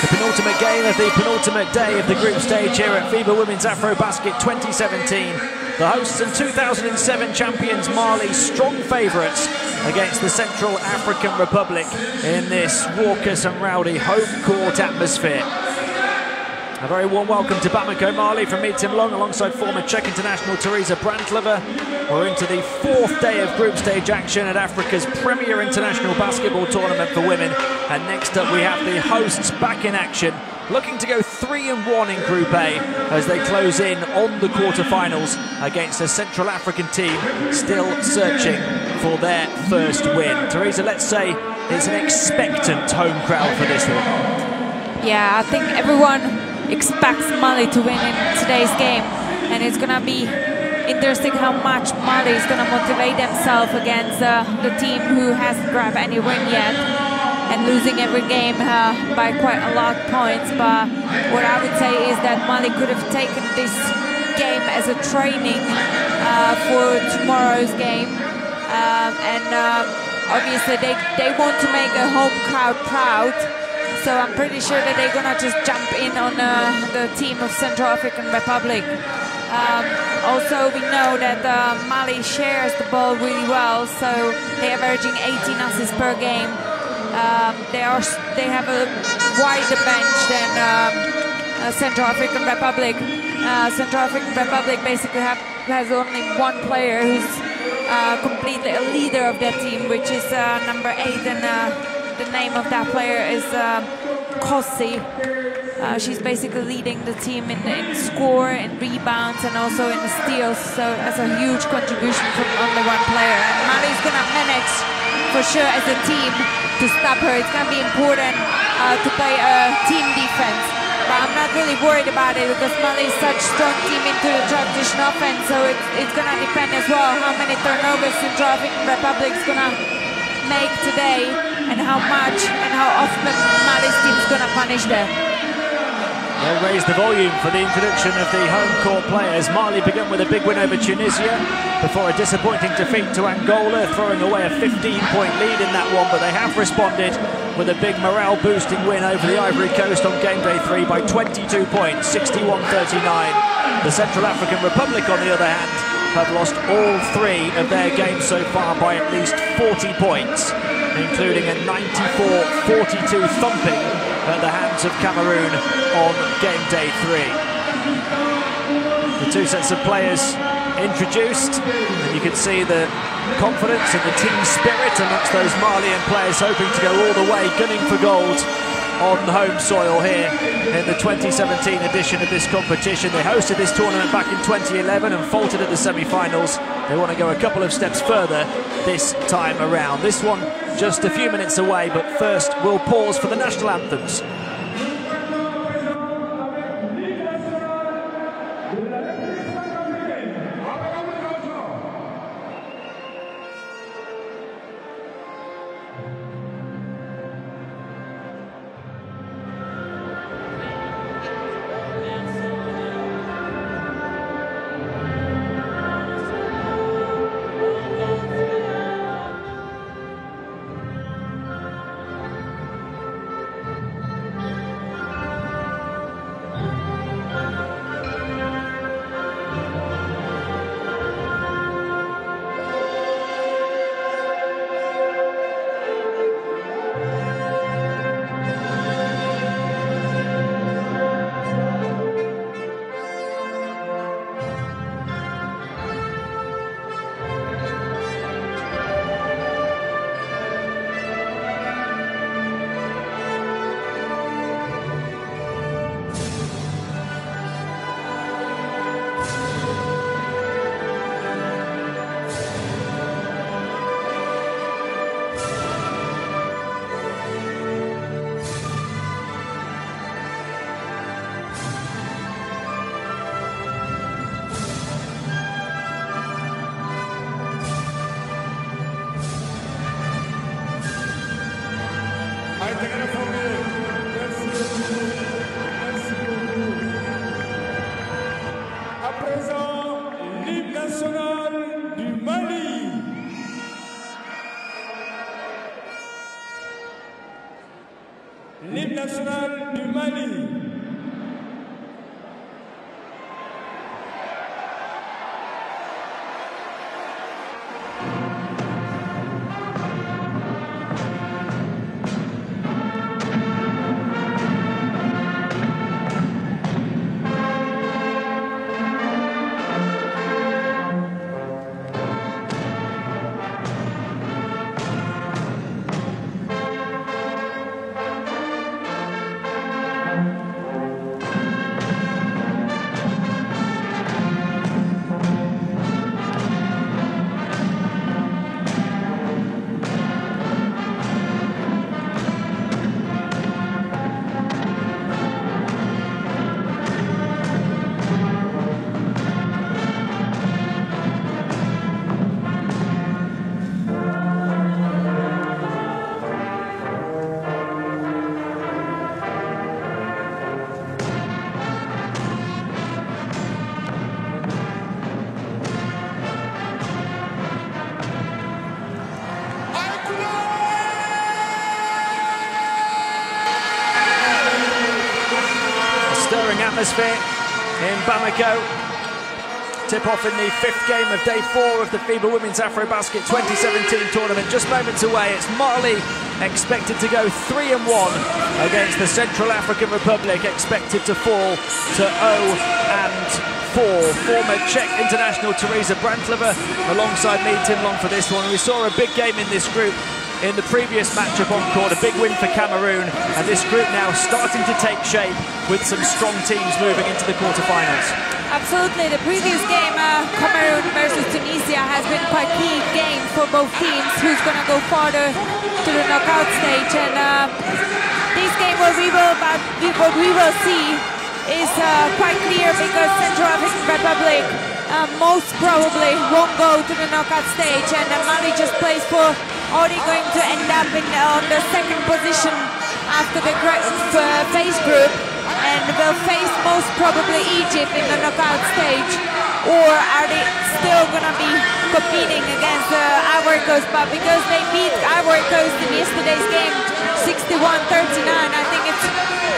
Penultimate game of the penultimate day of the group stage here at FIBA Women's AfroBasket 2017. The hosts and 2007 champions Mali, strong favourites against the Central African Republic in this raucous and rowdy home court atmosphere. A very warm welcome to Bamako, Mali from me, Tim Long, alongside former Czech international Teresa Brantlova. We're into the fourth day of group stage action at Africa's premier international basketball tournament for women. And next up we have the hosts back in action, looking to go 3-1 in Group A as they close in on the quarterfinals against a Central African team still searching for their first win. Teresa, let's say it's an expectant home crowd for this one. Yeah, I think everyone expects Mali to win in today's game, and it's gonna be interesting how much Mali is gonna motivate themselves against the team who hasn't grabbed any win yet and losing every game by quite a lot of points. But what I would say is that Mali could have taken this game as a training for tomorrow's game, and obviously they want to make a home crowd proud. So I'm pretty sure that they're gonna just jump in on the team of Central African Republic. Also, we know that Mali shares the ball really well, so they are averaging 18 assists per game. They have a wider bench than Central African Republic. Central African Republic basically has only one player who's completely a leader of that team, which is number 8, and the name of that player is Kossi. She's basically leading the team in score, in rebounds, and also in steals. So that's a huge contribution from only one player. And Mali's gonna manage for sure as a team to stop her. It's gonna be important to play a team defense. But I'm not really worried about it because Mali is such a strong team into the transition offense. So it's gonna depend as well how many turnovers Central African Republic is gonna make today, and how much and how often Mali's team is going to punish them. They'll raise the volume for the introduction of the home court players. Mali began with a big win over Tunisia before a disappointing defeat to Angola, throwing away a 15-point lead in that one, but they have responded with a big morale-boosting win over the Ivory Coast on game day 3 by 22 points, 61-39. The Central African Republic, on the other hand, have lost all 3 of their games so far by at least 40 points, including a 94-42 thumping at the hands of Cameroon on game day 3. The two sets of players introduced, and you can see the confidence and the team spirit amongst those Malian players hoping to go all the way, gunning for gold on home soil here in the 2017 edition of this competition. They hosted this tournament back in 2011 and faltered at the semi-finals. They want to go a couple of steps further this time around. This one just a few minutes away, but first we'll pause for the national anthems. l'équipe nationale du Mali. Stirring atmosphere in Bamako. Tip-off in the 5th game of day 4 of the FIBA Women's AfroBasket 2017 tournament. Just moments away, it's Mali expected to go 3-1 against the Central African Republic, expected to fall to 0-4. Former Czech international Teresa Brantlova alongside me, Tim Long, for this one. We saw a big game in this group in the previous matchup on court, a big win for Cameroon, and this group now starting to take shape with some strong teams moving into the quarterfinals. Absolutely, the previous game, Cameroon versus Tunisia, has been quite key game for both teams, who's going to go farther to the knockout stage. And this game, what we will see is quite clear, because Central African Republic most probably won't go to the knockout stage, and Mali just plays for already going to end up on the 2nd position after the phase group, and will face most probably Egypt in the knockout stage. Or are they still going to be competing against Ivory Coast? But because they beat Ivory Coast in yesterday's game 61-39, I think it's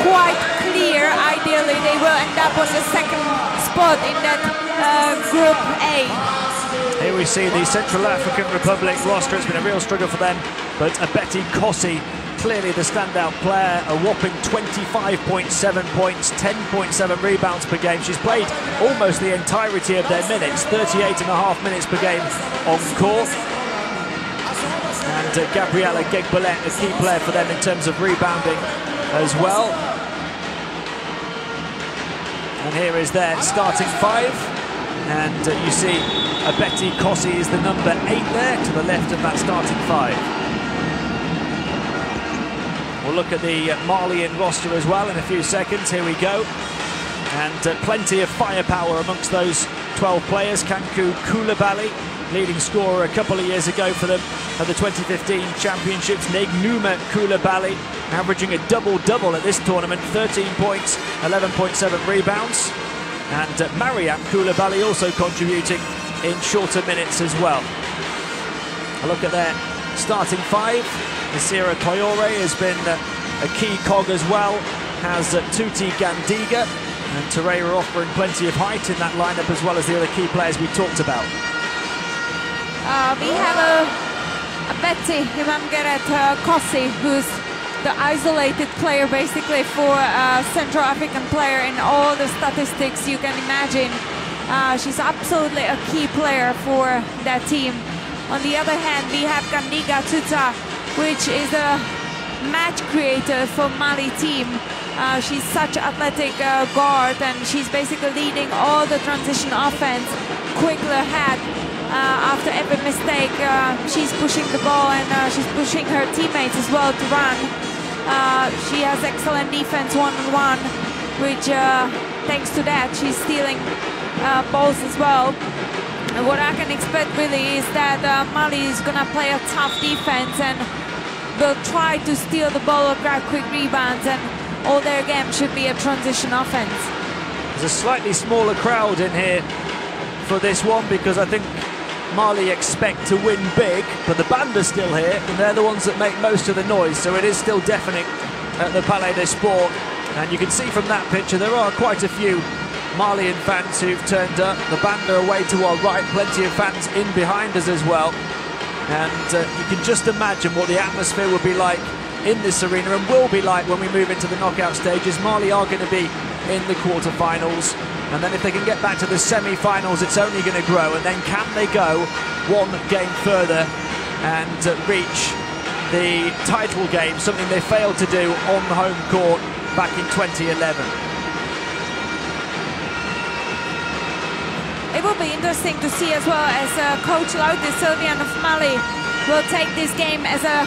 quite clear, ideally, they will end up on the 2nd spot in that Group A. Here we see the Central African Republic roster. It's been a real struggle for them, but Abeti Kossi, clearly the standout player, a whopping 25.7 points, 10.7 rebounds per game. She's played almost the entirety of their minutes, 38.5 minutes per game on court. And Gabriella Gegbolet, a key player for them in terms of rebounding as well. And here is their starting 5. And you see Abeti Kossi is the number 8 there, to the left of that starting 5. We'll look at the Malian roster as well in a few seconds. Here we go. And plenty of firepower amongst those 12 players. Kankou Koulibaly, leading scorer a couple of years ago for them at the 2015 championships. Negnuma Koulibaly averaging a double-double at this tournament, 13 points, 11.7 rebounds. And Mariam Koulibaly also contributing in shorter minutes as well. A look at their starting 5. Isira Koyore has been a key cog as well, has Tuti Gandiga and Torreira offering plenty of height in that lineup, as well as the other key players we talked about. We have a Betty Imamgeret Kossi, who's the isolated player basically for a Central African player in all the statistics you can imagine. She's absolutely a key player for that team. On the other hand, we have Gandiga Tuta, which is a match creator for Mali team. She's such an athletic guard, and she's basically leading all the transition offense, quickly ahead. After every mistake, she's pushing the ball, and she's pushing her teammates as well to run. She has excellent defense one-on-one, which thanks to that, she's stealing balls as well. And what I can expect really is that Mali is going to play a tough defense and will try to steal the ball or grab quick rebounds, and all their game should be a transition offense. There's a slightly smaller crowd in here for this one, because I think Mali expect to win big, but the band are still here, and they're the ones that make most of the noise, so it is still deafening at the Palais des Sports, and you can see from that picture there are quite a few Malian fans who've turned up. The band are away to our right, plenty of fans in behind us as well, and you can just imagine what the atmosphere will be like in this arena and will be like when we move into the knockout stages. Mali are going to be in the quarter-finals, and then if they can get back to the semi-finals, it's only going to grow, and then can they go one game further and reach the title game, something they failed to do on the home court back in 2011. It will be interesting to see as well as Coach Lauti Sylvian of Mali will take this game as a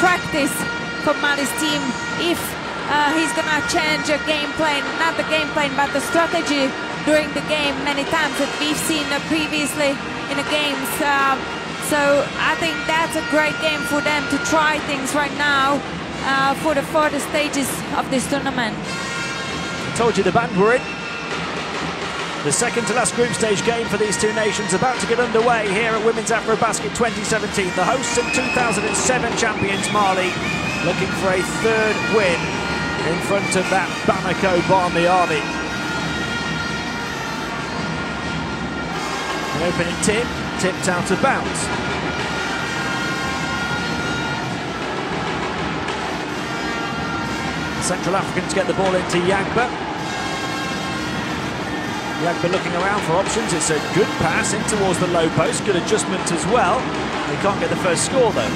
practice for Mali's team if he's gonna change a game plan, not the game plan but the strategy during the game many times that we've seen previously in the games. So I think that's a great game for them to try things right now for the further stages of this tournament. I told you the band were in. The second to last group stage game for these two nations about to get underway here at Women's AfroBasket 2017. The hosts and 2007 champions Mali looking for a third win in front of that Bamako Barmy army. An opening tip, tipped out of bounds. Central Africans get the ball into Yagba. Yagba looking around for options. It's a good pass in towards the low post. Good adjustment as well. They can't get the first score though.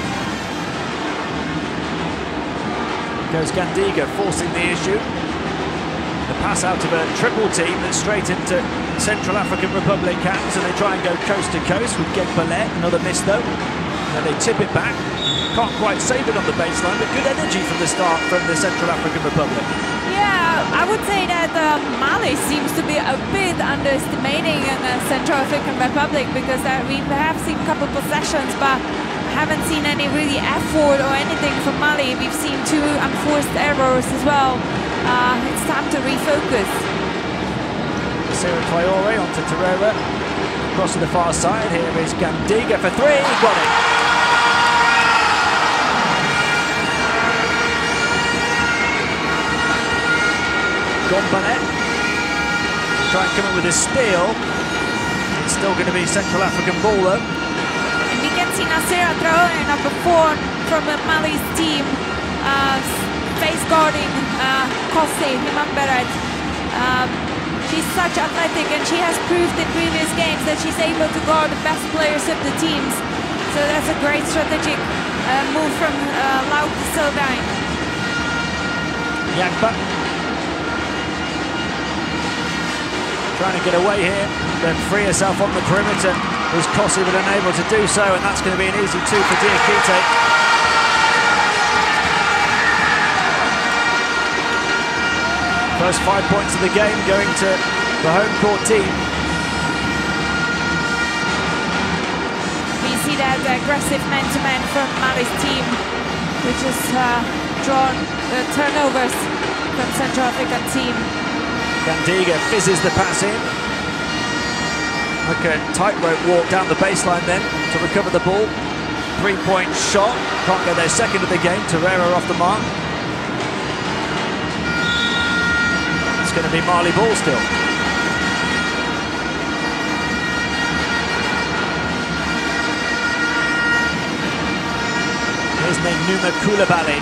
Goes Gandiga forcing the issue. The pass out of a triple team that's straight into Central African Republic hands, and they try and go coast to coast with Gegbalet. Another miss though. And they tip it back. Can't quite save it on the baseline, but good energy from the start from the Central African Republic. Yeah, I would say that Mali seems to be a bit underestimating the Central African Republic, because we have seen a couple possessions, but haven't seen any really effort or anything from Mali. We've seen two unforced errors as well. It's time to refocus. Sarah Traore onto Torreira. Across to the far side. Here is Gandiga for three. Got it. Gombanet. Try and come in with a steal. It's still going to be Central African ball though. And we can see Nasira Traore, number 4 from the Mali's team, face guarding Kossi Himamberet. She's such athletic, and she has proved in previous games that she's able to guard the best players of the teams. So that's a great strategic move from Lauti Sylvian. Yagba trying to get away here, then free herself on the perimeter. Was Kossi but unable to do so, and that's going to be an easy 2 for Diakite. First 5 points of the game going to the home court team. We see that aggressive man-to-man from Mali's team, which has drawn the turnovers from Central African team. Gandiga fizzes the pass in. Like a tightrope walk down the baseline then to recover the ball. 3-point shot. Can't get their second of the game. Torreira off the mark. It's going to be Mali ball still. Here's Numa Koulibaly.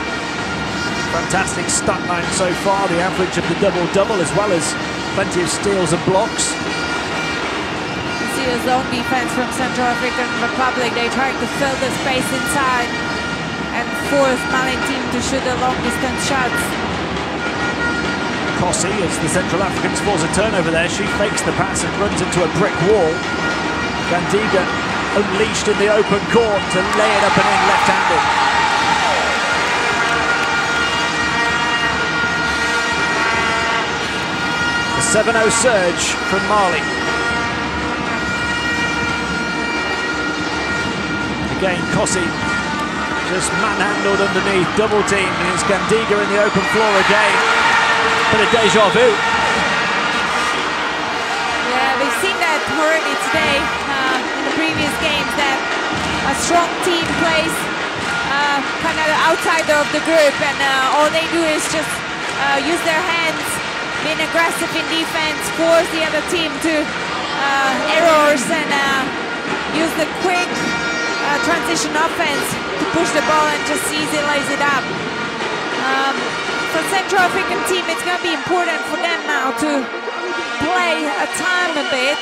Fantastic stat line so far, the average of the double-double, as well as plenty of steals and blocks. You see a zone defense from Central African Republic. They try to fill the space inside and force Mali team to shoot the long-distance shots. Kossi, as the Central Africans force a turnover there, she fakes the pass and runs into a brick wall. Gandiga unleashed in the open court to lay it up and in left-handed. The 7-0 surge from Mali. Again, Kossi just manhandled underneath, double teamed, and it's Gandiga in the open floor again. Bit of deja vu. Yeah, we've seen that already today in the previous games, that a strong team plays kind of the outsider of the group, and all they do is just use their hands, being aggressive in defense, force the other team to errors, and use the quick transition offense to push the ball and just easily lays it up. For the Central African team, it's going to be important for them now to play a time a bit,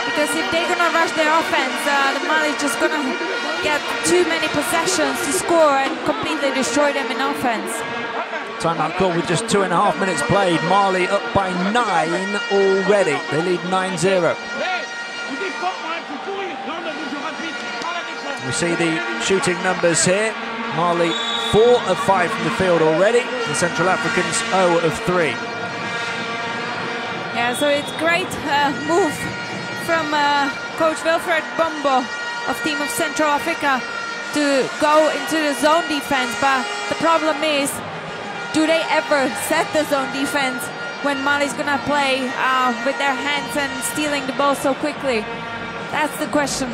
because if they're going to rush their offense, the Mali's just going to get too many possessions to score and completely destroy them in offense. Timeout call with just 2.5 minutes played. Mali up by 9 already. They lead 9-0. We see the shooting numbers here. Mali 4 of 5 from the field already. The Central Africans 0 of 3. Yeah, so it's great move from Coach Wilfred Bombo of Team of Central Africa to go into the zone defense, but the problem is, do they ever set the zone defense when Mali's gonna play with their hands and stealing the ball so quickly? That's the question.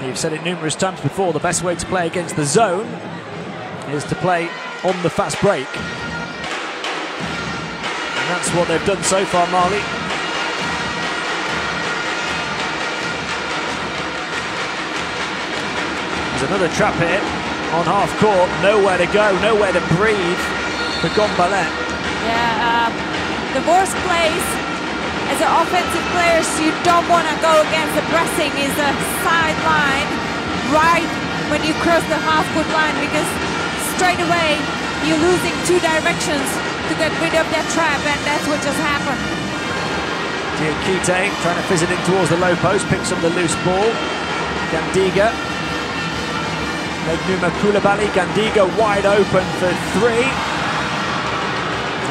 You've said it numerous times before, the best way to play against the zone is to play on the fast break. And that's what they've done so far, Mali. There's another trap here on half court. Nowhere to go, nowhere to breathe for Gombalet. Yeah, the worst place as an offensive player, you don't want to go against the pressing, is the sideline right when you cross the half-court line, because straight away you're losing 2 directions to get rid of that trap, and that's what just happened. Diakite trying to fizz it in towards the low post, picks up the loose ball. Gandiga. Negnuma Koulibaly. Gandiga wide open for 3.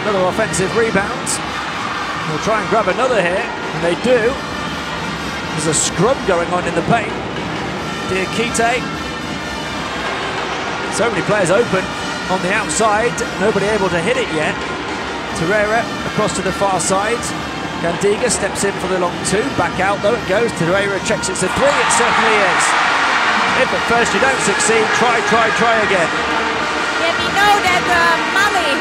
Another offensive rebound. They'll try and grab another here, and they do. There's a scrum going on in the paint. Diakite. So many players open on the outside, nobody able to hit it yet. Torreira across to the far side. Gandiga steps in for the long 2. Back out though it goes. Torreira checks it's a 3. It certainly is. If at first you don't succeed, try again. Yeah, we know that Mali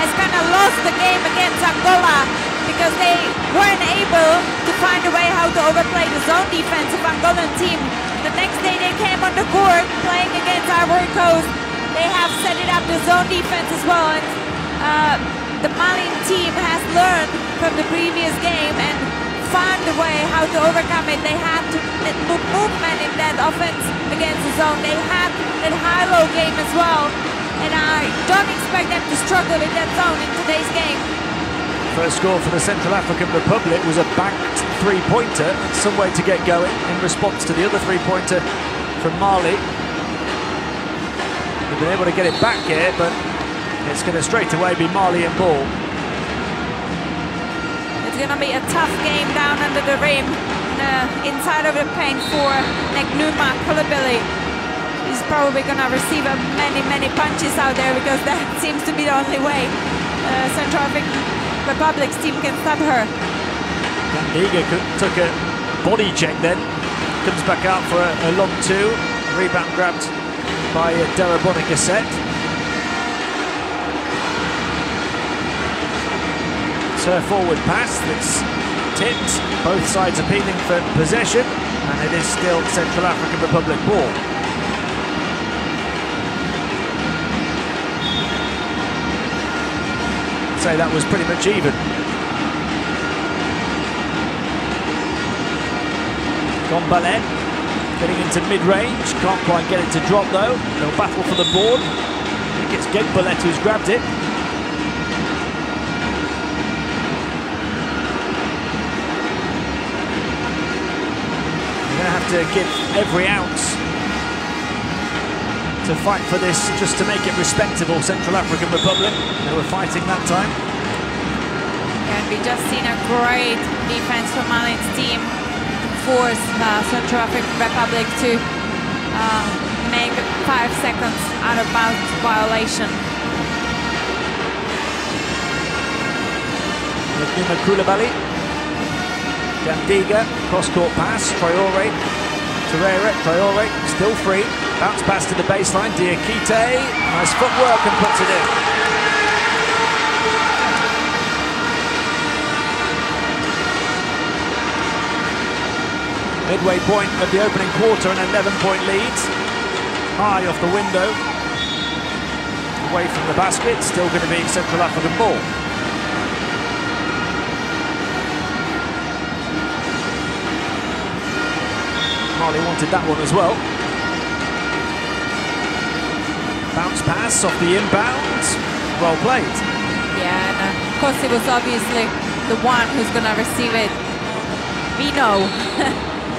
has kind of lost the game against Angola, because they weren't able to find a way how to overplay the zone defense of Angolan team. The next day they came on the court playing against Ivory Coast. They have set it up the zone defense as well, and the Malian team has learned from the previous game and found a way how to overcome it. They had to move movement in that offense against the zone. They had that high-low game as well, and I don't expect them to struggle in that zone in today's game. First score for the Central African Republic was a banked 3-pointer. Some way to get going in response to the other 3-pointer from Mali. They've been able to get it back here, but it's going to straight away be Mali and ball. It's going to be a tough game down under the rim, inside of the paint for Negnuma Koulibaly. He's probably going to receive many punches out there, because that seems to be the only way Central African Republic's team can stop her. Gandiga took a body check then. Comes back out for a long 2. Rebound grabbed by Darabona Gassette. It's her forward pass that's tipped. Both sides appealing for possession, and it is still Central African Republic ball. I'd say that was pretty much even. Gombalet getting into mid-range, can't quite get it to drop though. They'll battle for the board. I think it's Gombalet who's grabbed it. You're going to have to give every ounce to fight for this, just to make it respectable. Central African Republic, they were fighting that time. And we just seen a great defense from Mali's team to force Central African Republic to make 5 seconds out of bounds violation. Negnuma Koulibaly. Gandiga, cross-court pass. Traore, still free. Bounce pass to the baseline, Diakite, nice footwork and puts it in. Midway point of the opening quarter, an 11-point lead. High off the window. Away from the basket, still going to be Central African ball. Mali wanted that one as well. Bounce pass off the inbound. Well played. Yeah, and of course it was obviously the one who's going to receive it. We know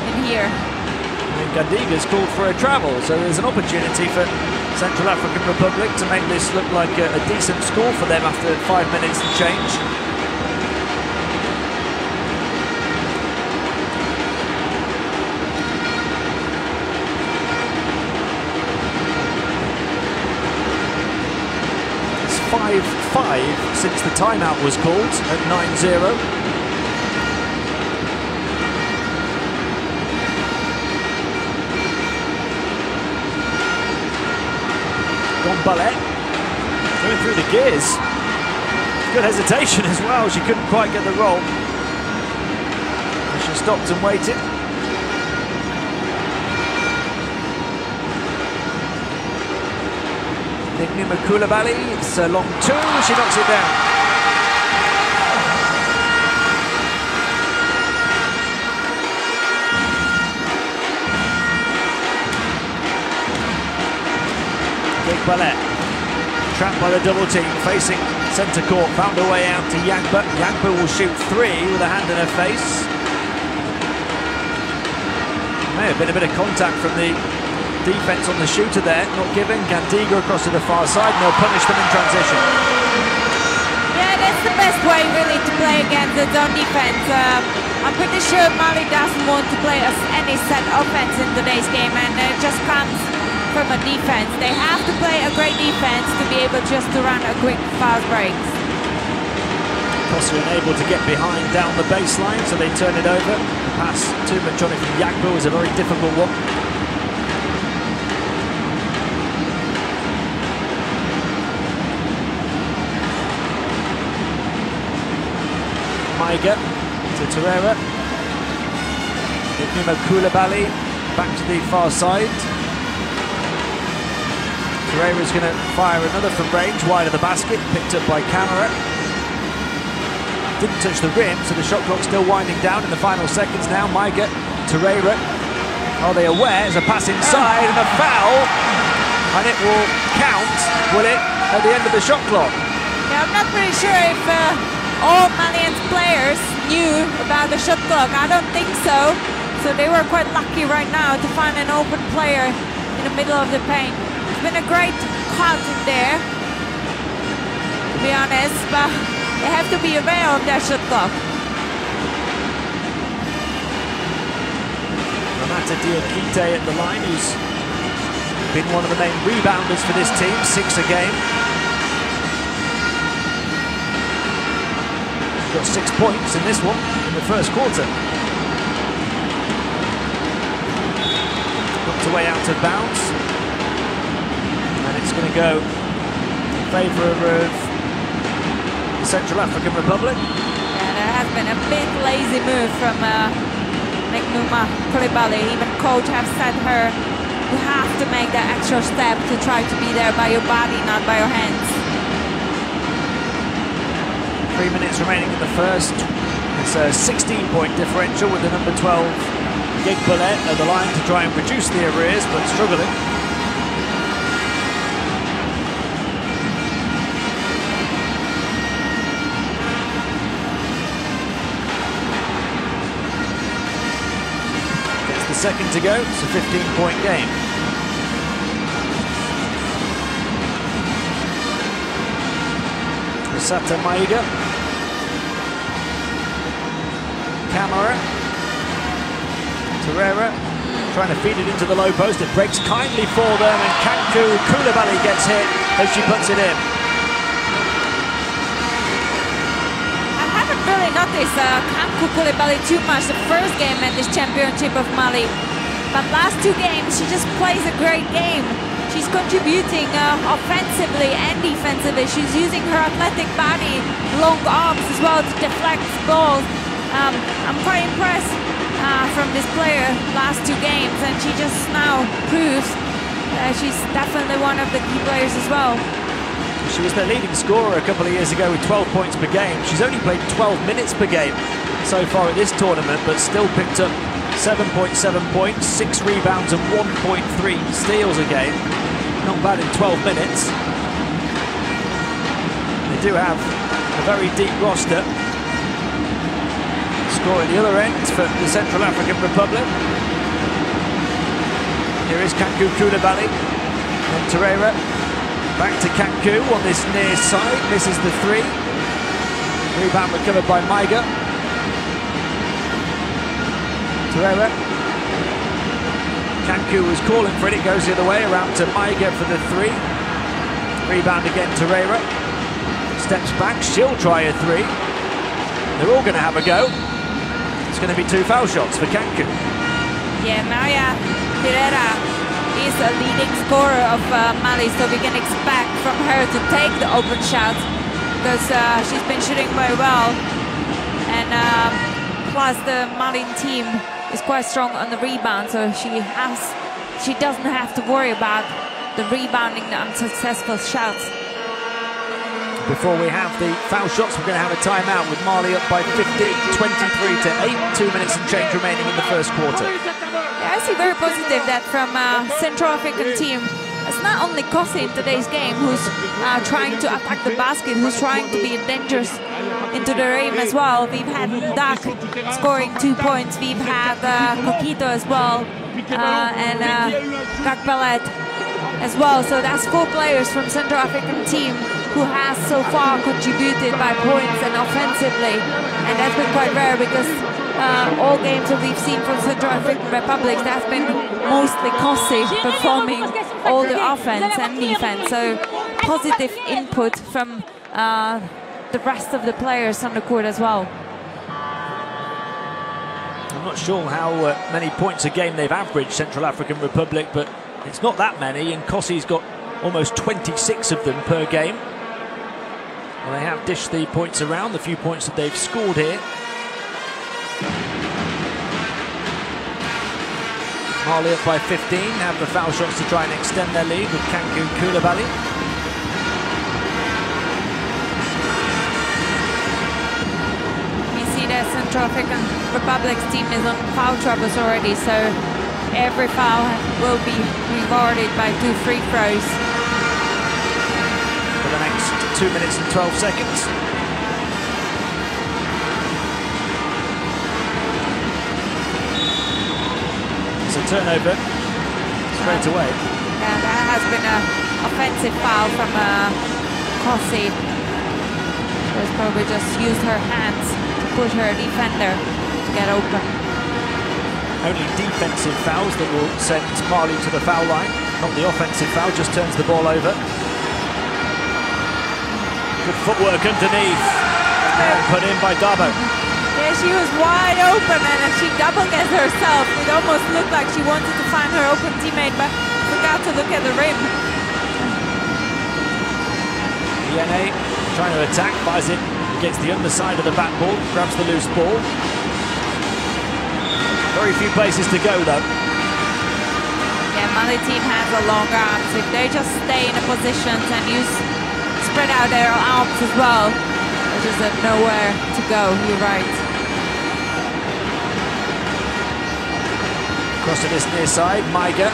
in here. And Gandiga's called for a travel, so there's an opportunity for Central African Republic to make this look like a decent score for them after 5 minutes and change. It's 5-5 since the timeout was called at 9-0. Ballet going through the gears. Good hesitation as well. She couldn't quite get the roll. She stopped and waited. Nignuma Koulibaly, it's a long two. She knocks it down. Ballet, trapped by the double team, facing centre court, found a way out to Yangba. Yangba will shoot three with a hand in her face. May have been a bit of contact from the defence on the shooter there, not giving. Gandiga across to the far side, and they'll punish them in transition. Yeah, that's the best way really to play against the zone defence. I'm pretty sure Mali doesn't want to play any set offense in today's game, and it just comes from a defense. They have to play a great defense to be able just to run a quick fast breaks. Costa unable to get behind down the baseline, so they turn it over. The pass to Machoni from Yagba was a very difficult one. Maiga to Torreira. Nignuma Koulibaly back to the far side. Torreira's going to fire another from range, wide of the basket, picked up by Camara. Didn't touch the rim, so the shot clock's still winding down in the final seconds now. Maiga, Torreira. Are they aware? There's a pass inside and a foul, and it will count, will it, at the end of the shot clock? Yeah, I'm not pretty sure if all Malian players knew about the shot clock. I don't think so. So they were quite lucky right now to find an open player in the middle of the paint. Been a great cut in there, to be honest, but they have to be aware of their shot clock. Renata Diakite at the line, who's been one of the main rebounders for this team, 6 a game. Got 6 points in this one in the first quarter. Knocked away out of bounds. It's going to go in favour of the Central African Republic. Yeah, there has been a big lazy move from Nignuma Koulibaly. Even coach has said her, you have to make that extra step to try to be there by your body, not by your hands. 3 minutes remaining in the first. It's a 16-point differential with the number 12 Gigbolet at the line to try and reduce the arrears, but struggling. Second to go, it's a 15-point game. Sata Maiga. Camara. Torreira trying to feed it into the low post. It breaks kindly for them, and Kanku Koulibaly gets hit as she puts it in. Really noticed Kanku Koulibaly too much the first game at this championship of Mali. but last 2 games she just plays a great game. She's contributing offensively and defensively. She's using her athletic body, long arms as well to deflect balls. I'm quite impressed from this player last 2 games, and she just now proves that she's definitely one of the key players as well. She was their leading scorer a couple of years ago with 12 points per game. She's only played 12 minutes per game so far at this tournament, but still picked up 7.7 points, 6 rebounds and 1.3 steals a game. Not bad in 12 minutes. They do have a very deep roster. Score at the other end for the Central African Republic. Here is Kanku Koulibaly and Torreira. Back to Kanku on this near side, misses the 3. Rebound recovered by Maiga. Torreira. Kanku was calling for it, it goes the other way, around to Maiga for the 3. Rebound again, Torreira. Steps back, she'll try a 3. They're all going to have a go. It's going to be 2 foul shots for Kanku. Yeah, Maria Pereira is a leading scorer of Mali, so we can expect from her to take the open shots because she's been shooting very well. And plus the Mali team is quite strong on the rebound, so she doesn't have to worry about the rebounding the unsuccessful shots. Before we have the foul shots, we're going to have a timeout with Mali up by 15, 23-8, 2 minutes and change remaining in the first quarter. Yeah, I see very positive that from Central African team. It's not only Kosi in today's game who's trying to attack the basket, who's trying to be dangerous into the rim as well. We've had Dak scoring 2 points. We've had Kokito as well, and Gakpelet as well. So that's 4 players from Central African team who has so far contributed by points and offensively, and that's been quite rare because all games that we've seen from Central African Republic, that's been mostly Kosi performing all the offense and defense. So positive input from the rest of the players on the court as well. I'm not sure how many points a game they've averaged, Central African Republic, but it's not that many, and Kosi's got almost 26 of them per game. Well, they have dished the points around, the few points that they've scored here. Mali up by 15, have the foul shots to try and extend their lead with Kanku Koulibaly. You see that Central African Republic's team is on foul troubles already, so every foul will be rewarded by 2 free throws. For the next 2 minutes and 12 seconds. It's a turnover straight away. Yeah, that has been an offensive foul from Kosi. She's probably just used her hands to push her defender to get open. Only defensive fouls that will send Mali to the foul line. Not the offensive foul, just turns the ball over. Good footwork underneath. And put in by Dabo. Yeah, she was wide open and she double-guessed herself. It almost looked like she wanted to find her open teammate, but forgot to look at the rim. DNA trying to attack, buys it against the underside of the backboard, grabs the loose ball. Very few places to go though. Yeah, Mali team has a long arms. If they just stay in the positions and spread out their arms as well, they just have nowhere to go. You're right. Across to this near side, Maiga.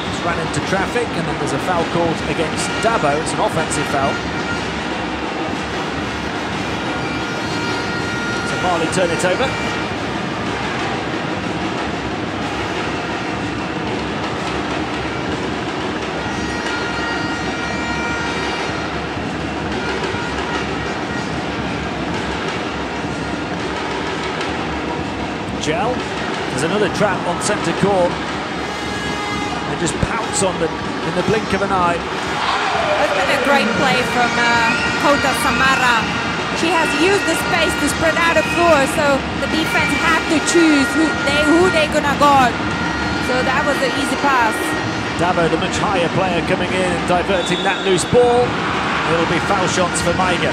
Just ran into traffic, and then there's a foul called against Dabo. It's an offensive foul. So Mali turn it over. Gel. There's another trap on centre court. And just pounce on them in the blink of an eye. It's been a great play from Kota Samara. She has used the space to spread out the floor, so the defense had to choose who they gonna guard. So that was an easy pass. Davo, the much higher player, coming in and diverting that loose ball. It'll be foul shots for Maiga.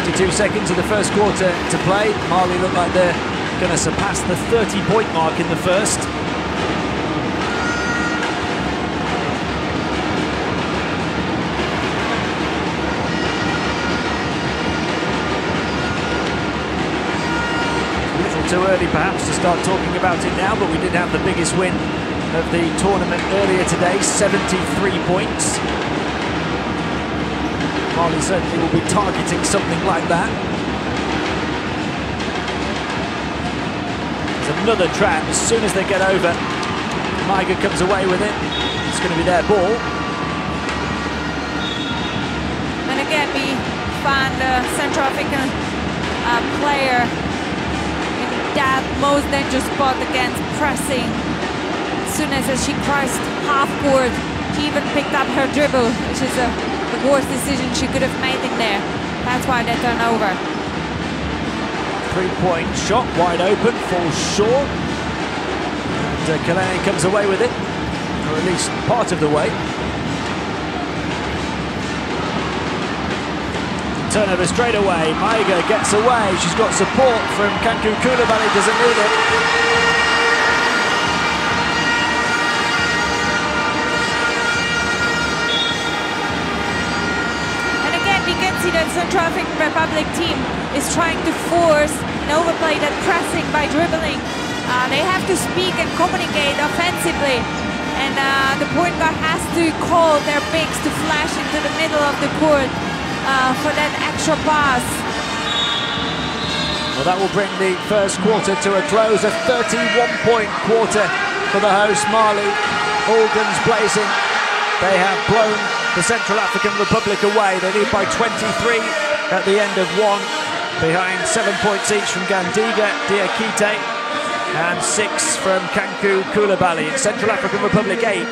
52 seconds of the first quarter to play. Mali look like they're going to surpass the 30-point mark in the first. A little too early perhaps to start talking about it now, but we did have the biggest win of the tournament earlier today, 73 points. Mali certainly will be targeting something like that. There's another trap. As soon as they get over, Maiga comes away with it. It's going to be their ball. And again, we found a Central African player in that most dangerous spot against pressing. As soon as she crossed half court, she even picked up her dribble, which is the worst decision she could have made in there. That's why they turn over. 3-point shot, wide open, falls short. And Kalene comes away with it, or at least part of the way. Turnover straight away. Maiga gets away. She's got support from Kanku Koulibaly, doesn't need it. See that Central African Republic team is trying to force and overplay that pressing by dribbling. They have to speak and communicate offensively, and the point guard has to call their bigs to flash into the middle of the court for that extra pass. Well, that will bring the first quarter to a close, a 31-point quarter for the host Mali. All guns blazing. They have blown the Central African Republic away. They lead by 23 at the end of one, behind 7 points each from Gandiga, Diakite, and 6 from Kanku Koulibaly. It's Central African Republic 8,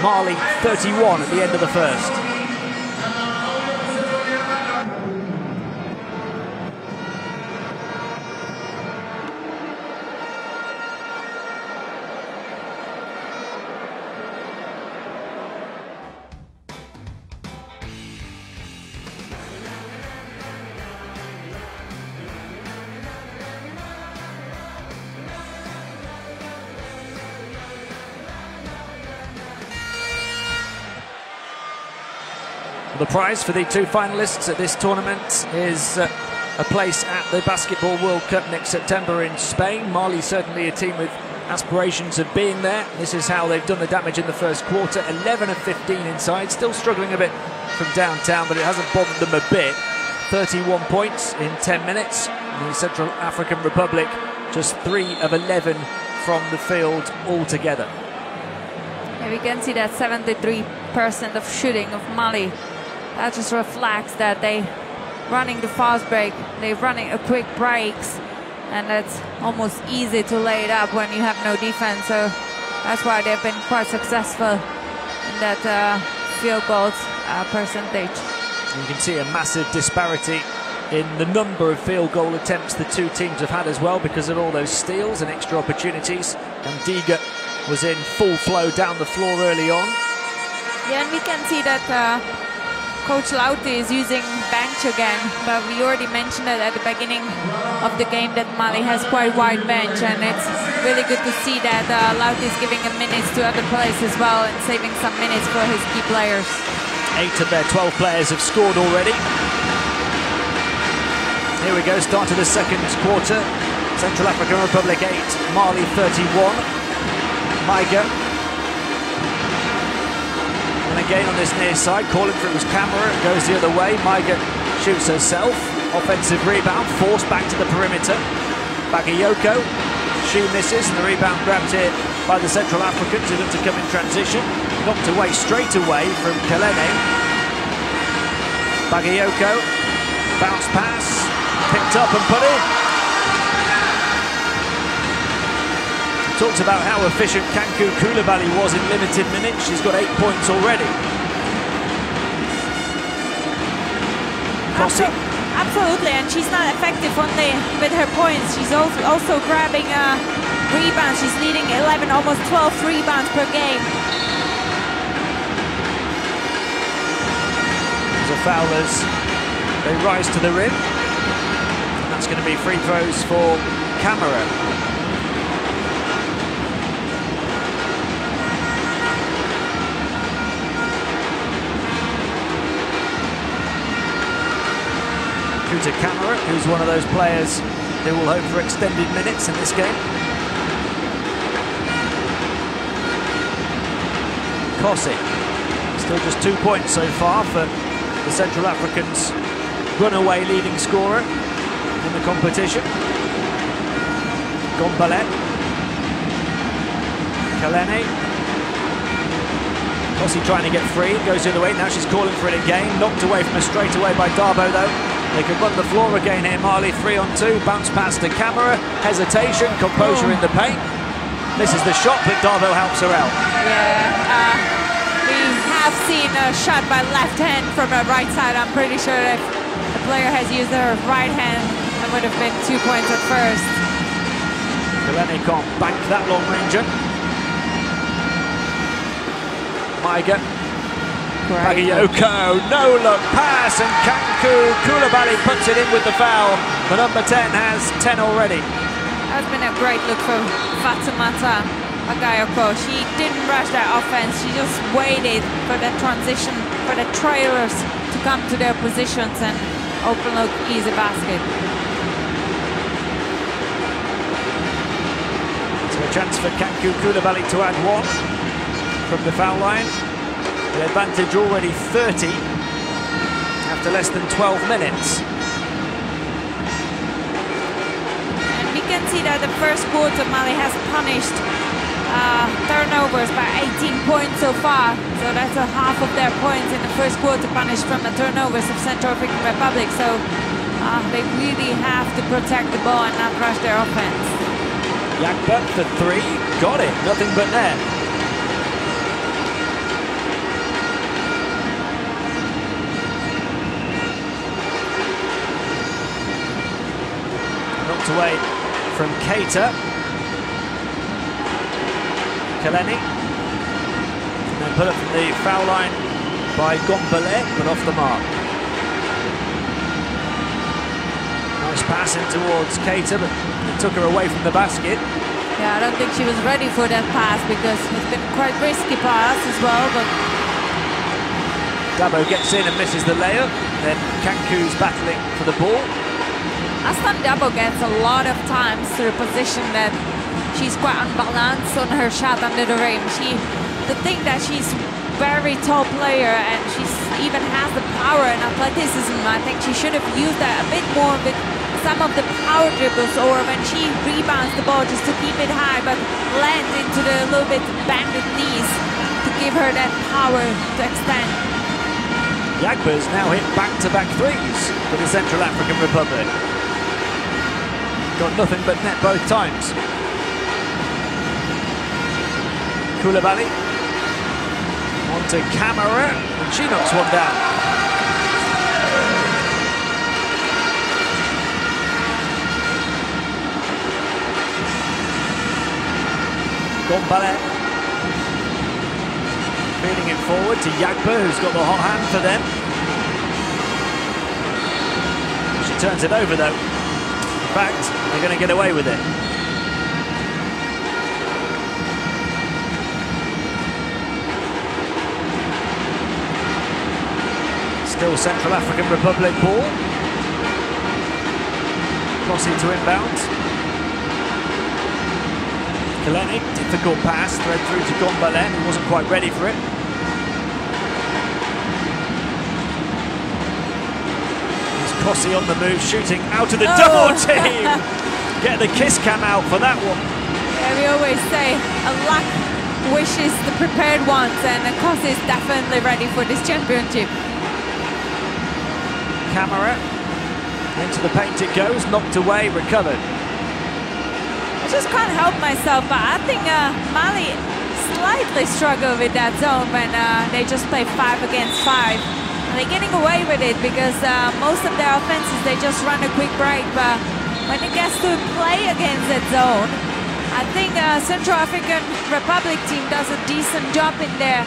Mali 31 at the end of the first. The prize for the two finalists at this tournament is a place at the Basketball World Cup next September in Spain. Mali certainly a team with aspirations of being there. This is how they've done the damage in the first quarter. 11 of 15 inside, still struggling a bit from downtown, but it hasn't bothered them a bit. 31 points in 10 minutes. The Central African Republic just 3 of 11 from the field altogether. Yeah, we can see that 73% of shooting of Mali. That just reflects that they running the fast break, they're running a quick breaks, and that's almost easy to lay it up when you have no defense. So that's why they've been quite successful in that field goals percentage. You can see a massive disparity in the number of field goal attempts the two teams have had as well, because of all those steals and extra opportunities. And Diga was in full flow down the floor early on. Yeah, and we can see that Coach Lauti is using bench again, but we already mentioned it at the beginning of the game that Mali has quite wide bench, and it's really good to see that Lauti is giving minutes to other players as well and saving some minutes for his key players. 8 of their 12 players have scored already. Here we go, start of the second quarter. Central African Republic 8, Mali 31. Maiga. And again on this near side, calling for it was camera, it goes the other way. Maiga shoots herself, offensive rebound, forced back to the perimeter. Bagayoko, she misses, and the rebound grabbed here by the Central Africans who look to come in transition. Knocked away straight away from Kalene. Bagayoko, bounce pass, picked up and put in. Talked about how efficient Kanku Koulibaly was in limited minutes. She's got 8 points already. Absolutely, and she's not effective only with her points. She's also grabbing rebounds. She's leading 11, almost 12 rebounds per game. The foulers, they rise to the rim. And that's going to be free throws for Camera. To Camera, who's one of those players who will hope for extended minutes in this game. Kossi, still just 2 points so far for the Central Africans' runaway leading scorer in the competition. Gombale, Kalene. Kossi trying to get free, goes the other way, now she's calling for it again, knocked away from a straightaway by Darbo though. They could run the floor again here, Mali 3-on-2, bounce pass to Camera, hesitation, composure in the paint. This is the shot, but Darbo helps her out. Yeah, we have seen a shot by left hand from the right side. I'm pretty sure if the player has used her right hand, it would have been 2 points at first. Kalene can't bank that long ranger. Maiga. Bagayoko, no look pass, and Kanku Koulibaly puts it in with the foul. The number 10 has 10 already. That's been a great look for Fatoumata Bagayoko. She didn't rush that offense, she just waited for the transition, for the trailers to come to their positions and open look, easy basket. So a chance for Kanku Koulibaly to add one from the foul line. The advantage already 30 after less than 12 minutes. And we can see that the first quarter Mali has punished turnovers by 18 points so far. So that's a half of their points in the first quarter punished from the turnovers of Central African Republic. So they really have to protect the ball and not rush their offense. Yakba for three, got it, nothing but net. Away from Keita. Kaleni. And then put up from the foul line by Gombale, but off the mark. Nice pass in towards Keita, but it took her away from the basket. Yeah, I don't think she was ready for that pass because it's been quite risky pass as well, but Dabo gets in and misses the layup. Then Kanku's battling for the ball. Aslan Dabo gets a lot of times to the position that she's quite unbalanced on her shot under the rim. The thing that she's very tall player and she's even has the power and athleticism. I think she should have used that a bit more with some of the power dribbles or when she rebounds the ball just to keep it high, but lands into the little bit banded knees to give her that power to extend. Yagba's now hit back-to-back threes for the Central African Republic. Got nothing but net both times. Koulibaly onto Camera, and she knocks one down. Gombale feeding it forward to Yagba, who's got the hot hand for them. She turns it over though. In fact, they're going to get away with it. Still Central African Republic ball. Crossing to inbound. Kaleni, difficult pass, thread through to Gombale, who wasn't quite ready for it. Kossi on the move, shooting out of the double team. Get the kiss cam out for that one. Yeah, we always say a luck wishes the prepared ones, and Kossi is definitely ready for this championship. Camera into the paint it goes, knocked away, recovered. I just can't help myself, but I think Mali slightly struggle with that zone when they just play 5 against 5. they're getting away with it because most of their offenses, they just run a quick break, but when it gets to play against that zone, I think Central African Republic team does a decent job in there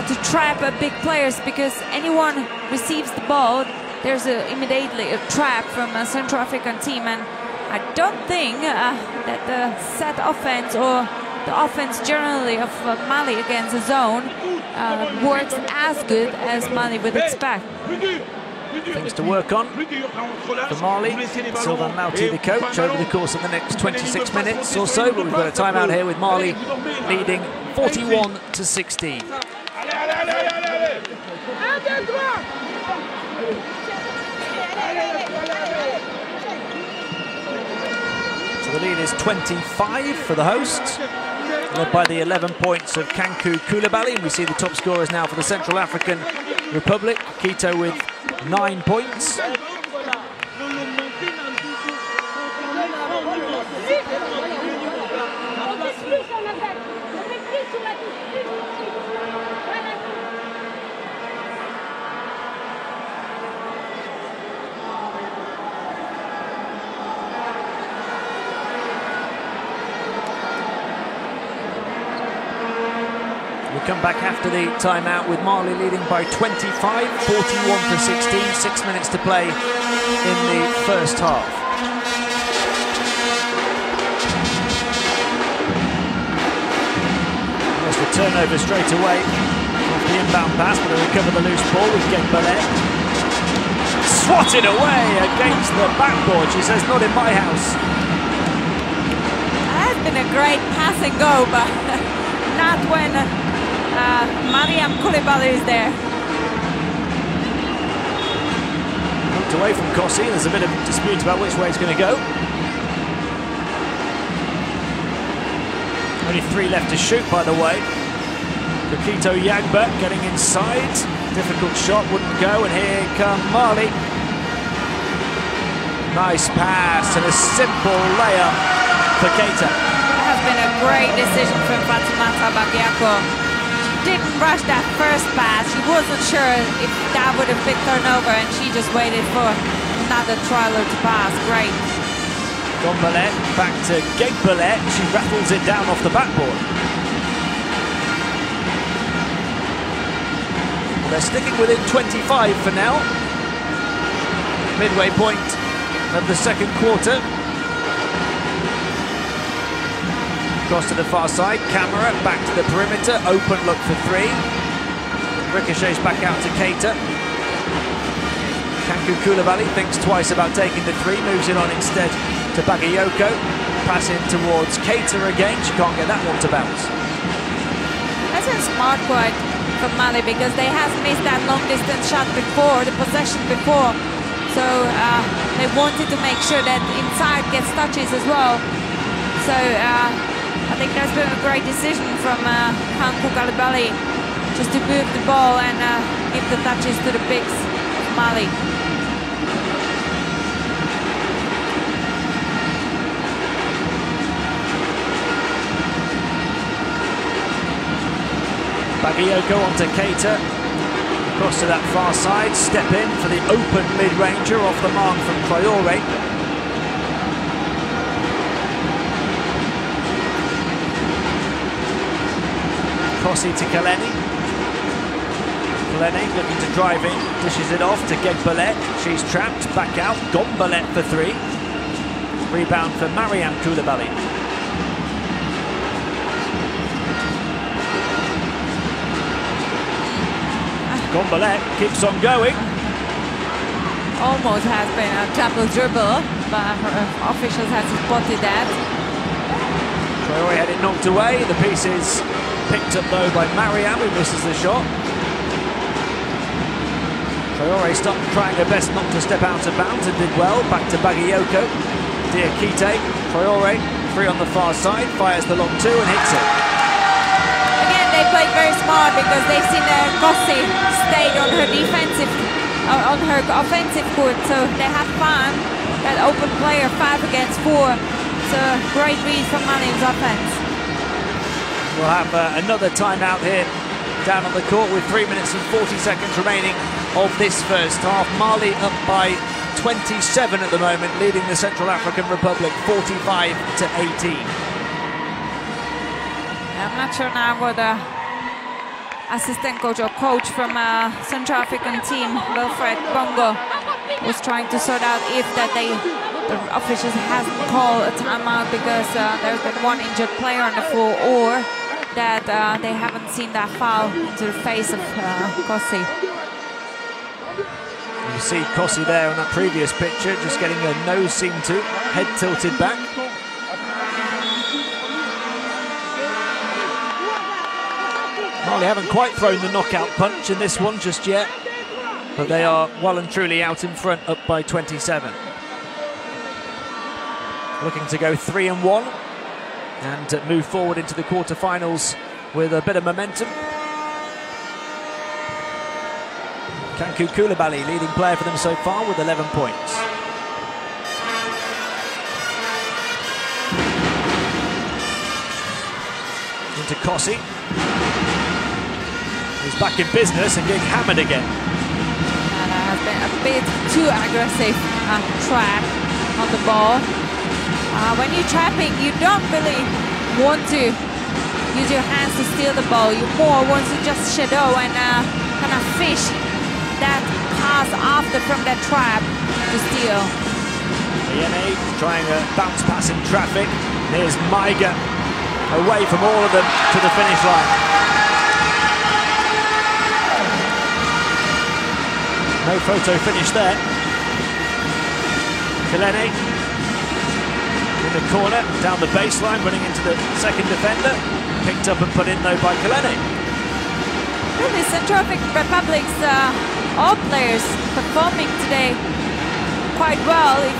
to trap big players, because anyone receives the ball, there's immediately a trap from a Central African team, and I don't think that the set offense or the offense generally of Mali against the zone works as good as Mali would expect. Things to work on for Mali. Sylvain Lauti, the coach, over the course of the next 26 minutes or so. But we've got a timeout here with Mali leading 41-16. So the lead is 25 for the hosts, led by the 11 points of Kanku Koulibaly. And we see the top scorers now for the Central African Republic. Quito with 9 points. Come back after the timeout with Mali leading by 25, 41-16, 6 minutes to play in the first half. There's the turnover straight away off the inbound pass, but they recover the loose ball with Gekbalet. Swatted away against the backboard. She says, not in my house. That has been a great pass and go, but not when Mariam Koulibaly is there. Knocked away from Kossi. There's a bit of dispute about which way it's going to go. Only 3 left to shoot, by the way. Kokito Yagba getting inside. Difficult shot, wouldn't go, and here come Mali. Nice pass and a simple layup for Keita. That has been a great decision from Fatoumata Bakayoko. Didn't rush that first pass. She wasn't sure if that would have been turnover, and she just waited for another trialer to pass. Great. Gombalet back to Gekbalet. She rattles it down off the backboard. Well, they're sticking within 25 for now. Midway point of the second quarter. Cross to the far side, camera back to the perimeter, open look for 3. Ricochets back out to Keita. Kanku Koulibaly thinks twice about taking the 3, moves it on instead to Bagayoko. Pass in towards Keita again, she can't get that one to bounce. That's a smart quite from Mali, because they have missed that long distance shot before, the possession before. So they wanted to make sure that inside gets touches as well. So I think that's been a great decision from Kanku Koulibaly, just to move the ball and give the touches to the bigs of Mali. Bagayoko onto Keita. Cross to that far side, step in for the open mid-ranger off the mark from Traore. Kossi to Kaleni. Kaleni looking to drive in, dishes it off to Gekbalet. She's trapped, back out. Gombalet for 3. Rebound for Mariam Koulibaly. Gombalet keeps on going. Almost has been a double dribble, but officials have spotted that. Traore had it knocked away. The piece is picked up though by Mariam, who misses the shot. Traore stopped trying her best not to step out of bounds and did well. Back to Bagayoko. Diakite. Traore, 3 on the far side, fires the long 2 and hits it. Again, they played very smart, because they've seen that Kossi stayed on her on her offensive court, so they have found that open player 5 against 4. So great read from Mali's offense. We'll have another timeout here down on the court with 3 minutes and 40 seconds remaining of this first half. Mali up by 27 at the moment, leading the Central African Republic 45 to 18. I'm not sure now what the assistant coach or coach from Central African team, Wilfred Bongo, was trying to sort out if that the officials hasn't called a timeout because there's been one injured player on the floor, or that they haven't seen that foul into the face of Kossi. You see Kossi there on that previous picture, just getting a nose seam to, head tilted back. Mali haven't quite thrown the knockout punch in this one just yet, but they are well and truly out in front, up by 27. Looking to go 3-1 and move forward into the quarterfinals with a bit of momentum. Kankou Koulibaly, leading player for them so far, with 11 points. Into Kossi, who's back in business and getting hammered again. And has been a bit too aggressive trap on the ball. When you're trapping, you don't really want to use your hands to steal the ball. You more want to just shadow and kind of fish that pass after from that trap to steal. Iene trying a bounce pass in traffic. There's Maiga away from all of them to the finish line. No photo finish there. Kilene in the corner, down the baseline, running into the second defender. Picked up and put in though by Kilene. Really, Central African Republic's all players performing today quite well. If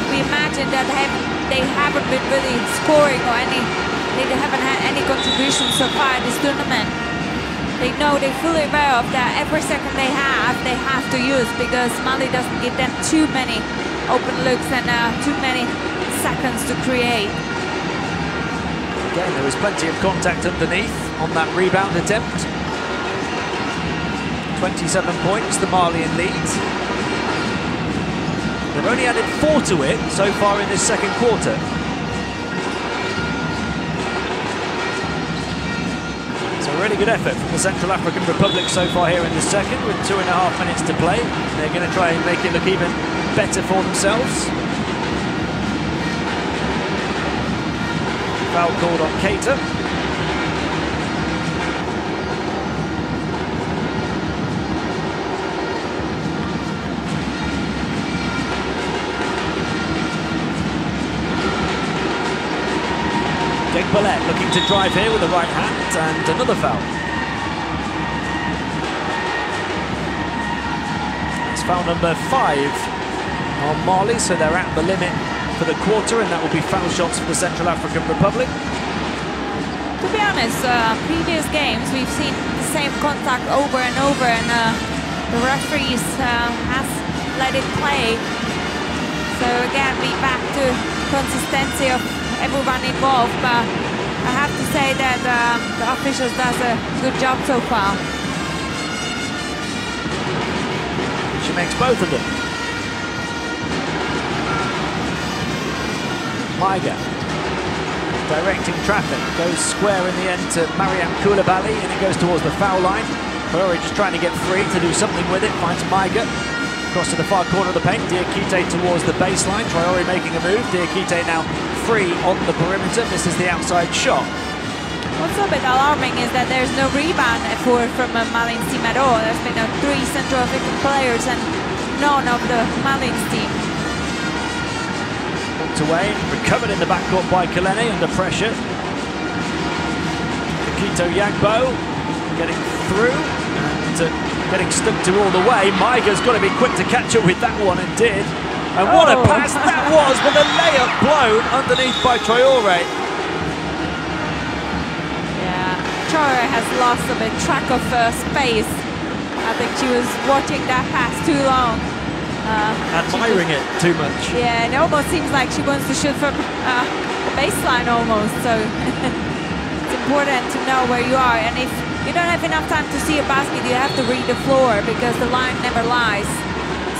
we imagine that they haven't been really scoring or they haven't had any contribution so far in this tournament. They know, they're fully aware of that. Every second they have to use, because Mali doesn't give them too many open looks and too many seconds to create. Again, there was plenty of contact underneath on that rebound attempt. 27 points, the Malian lead. They've only added 4 to it so far in this second quarter. So a really good effort from the Central African Republic so far here in the second, with 2.5 minutes to play. They're going to try and make it look even better for themselves. Foul called on Keita. Degbolet looking to drive here with the right hand, and another foul. That's foul number 5 on Mali, so they're at the limit for the quarter, and that will be foul shots for the Central African Republic. To be honest, previous games we've seen the same contact over and over, and the referees has let it play. So again, we back to consistency of everyone involved, but I have to say that the officials does a good job so far. She makes both of them. Maiga directing traffic, goes square in the end to Mariam Koulibaly, and it goes towards the foul line. Traore just trying to get free to do something with it, finds Maiga. Across to the far corner of the paint, Diakite towards the baseline. Traore making a move. Diakite now free on the perimeter, misses the outside shot. What's a bit alarming is that there's no rebound effort from Mali's team at all. There's been 3 Central African players and none of the Mali's team. Walked away, recovered in the backcourt by Kilene under pressure. Akito Yagbo getting through and getting stuck to all the way. Maiga's got to be quick to catch up with that one, and did. And what a pass that was, with a layup blown underneath by Traore. Yeah, Traore has lost a bit track of space. I think she was watching that pass too long. Admiring it too much. Yeah, it almost seems like she wants to shoot from the baseline almost. So it's important to know where you are, and if you don't have enough time to see a basket. You have to read the floor because the line never lies.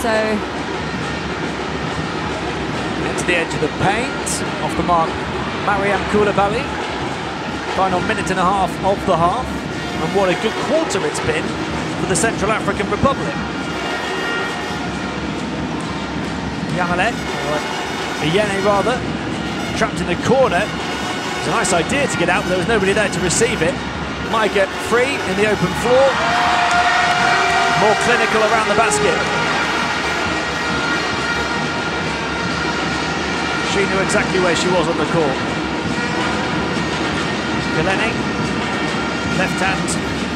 So into the edge of the paint, off the mark, Mariam Koulibaly. Final minute and a half of the half, and what a good quarter it's been for the Central African Republic. Yamale, or Iyene rather, trapped in the corner. It's a nice idea to get out, but there was nobody there to receive it. Might get free in the open floor. More clinical around the basket. She knew exactly where she was on the court. Galeni, left-hand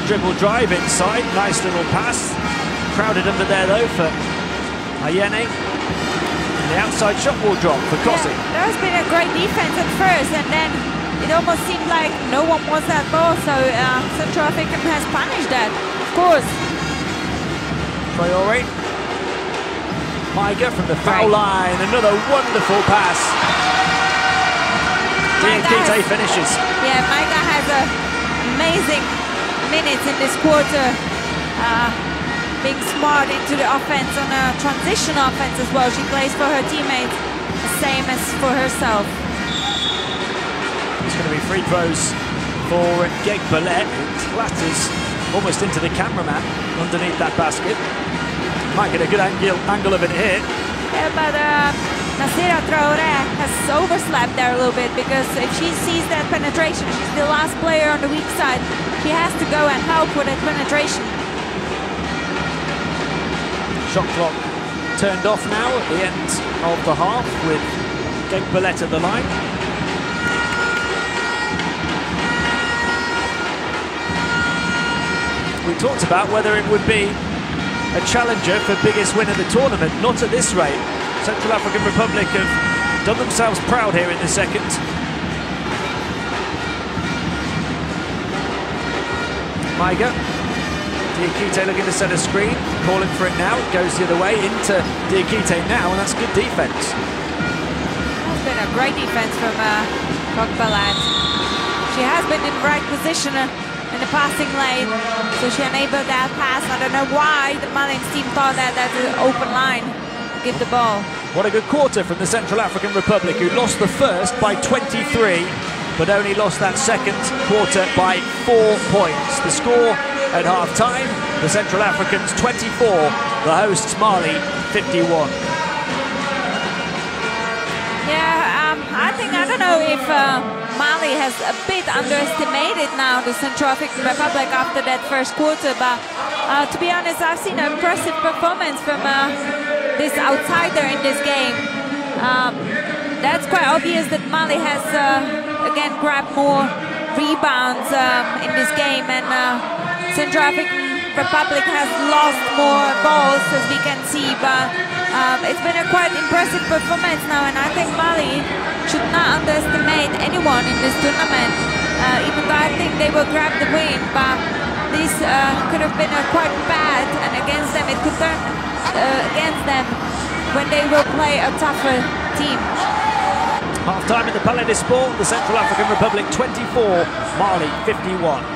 dribble drive inside, nice little pass. Crowded under there though for Iyene. And the outside shot will drop for Kossi. Yeah, there's been a great defense at first, and then it almost seemed like no one wants that ball, so Central African has punished that, of course. Traore. Maiga from the foul line, another wonderful pass. Diakite finishes. Yeah, Maiga has amazing minutes in this quarter, being smart into the offense on a transition offense as well. She plays for her teammates the same as for herself. It's going to be free throws for Geg Ballet. It clatters almost into the cameraman underneath that basket. Might get a good angle of it here. Yeah, but Nasira Traore has overslapped there a little bit, because if she sees that penetration, she's the last player on the weak side. She has to go and help with that penetration. Shot clock turned off now at the end of the half with Geg Ballet at the line. We talked about whether it would be a challenger for biggest win of the tournament. Not at this rate. Central African Republic have done themselves proud here in the second. Maiga. Diakite looking to set a screen, calling for it now. It goes the other way into Diakite now, and that's good defense. That's been a great defense from Kogbalat. She has been in the right position in the passing lane, so she enabled that pass. I don't know why the Malians team thought that that's an open line to give the ball. What a good quarter from the Central African Republic, who lost the first by 23, but only lost that second quarter by 4 points. The score at half-time, the Central Africans 24, the hosts Mali 51. Yeah, I don't know if Mali has a bit underestimated now the Central African Republic after that first quarter, but to be honest, I've seen an impressive performance from this outsider in this game. That's quite obvious that Mali has again grabbed more rebounds in this game, and Central African Republic has lost more balls, as we can see, but it's been a quite impressive performance now, and I think Mali should not underestimate anyone in this tournament, even though I think they will grab the win, but this could have been quite bad, and against them it could turn against them when they will play a tougher team. Half-time in the Palais des Sports, the Central African Republic 24, Mali 51.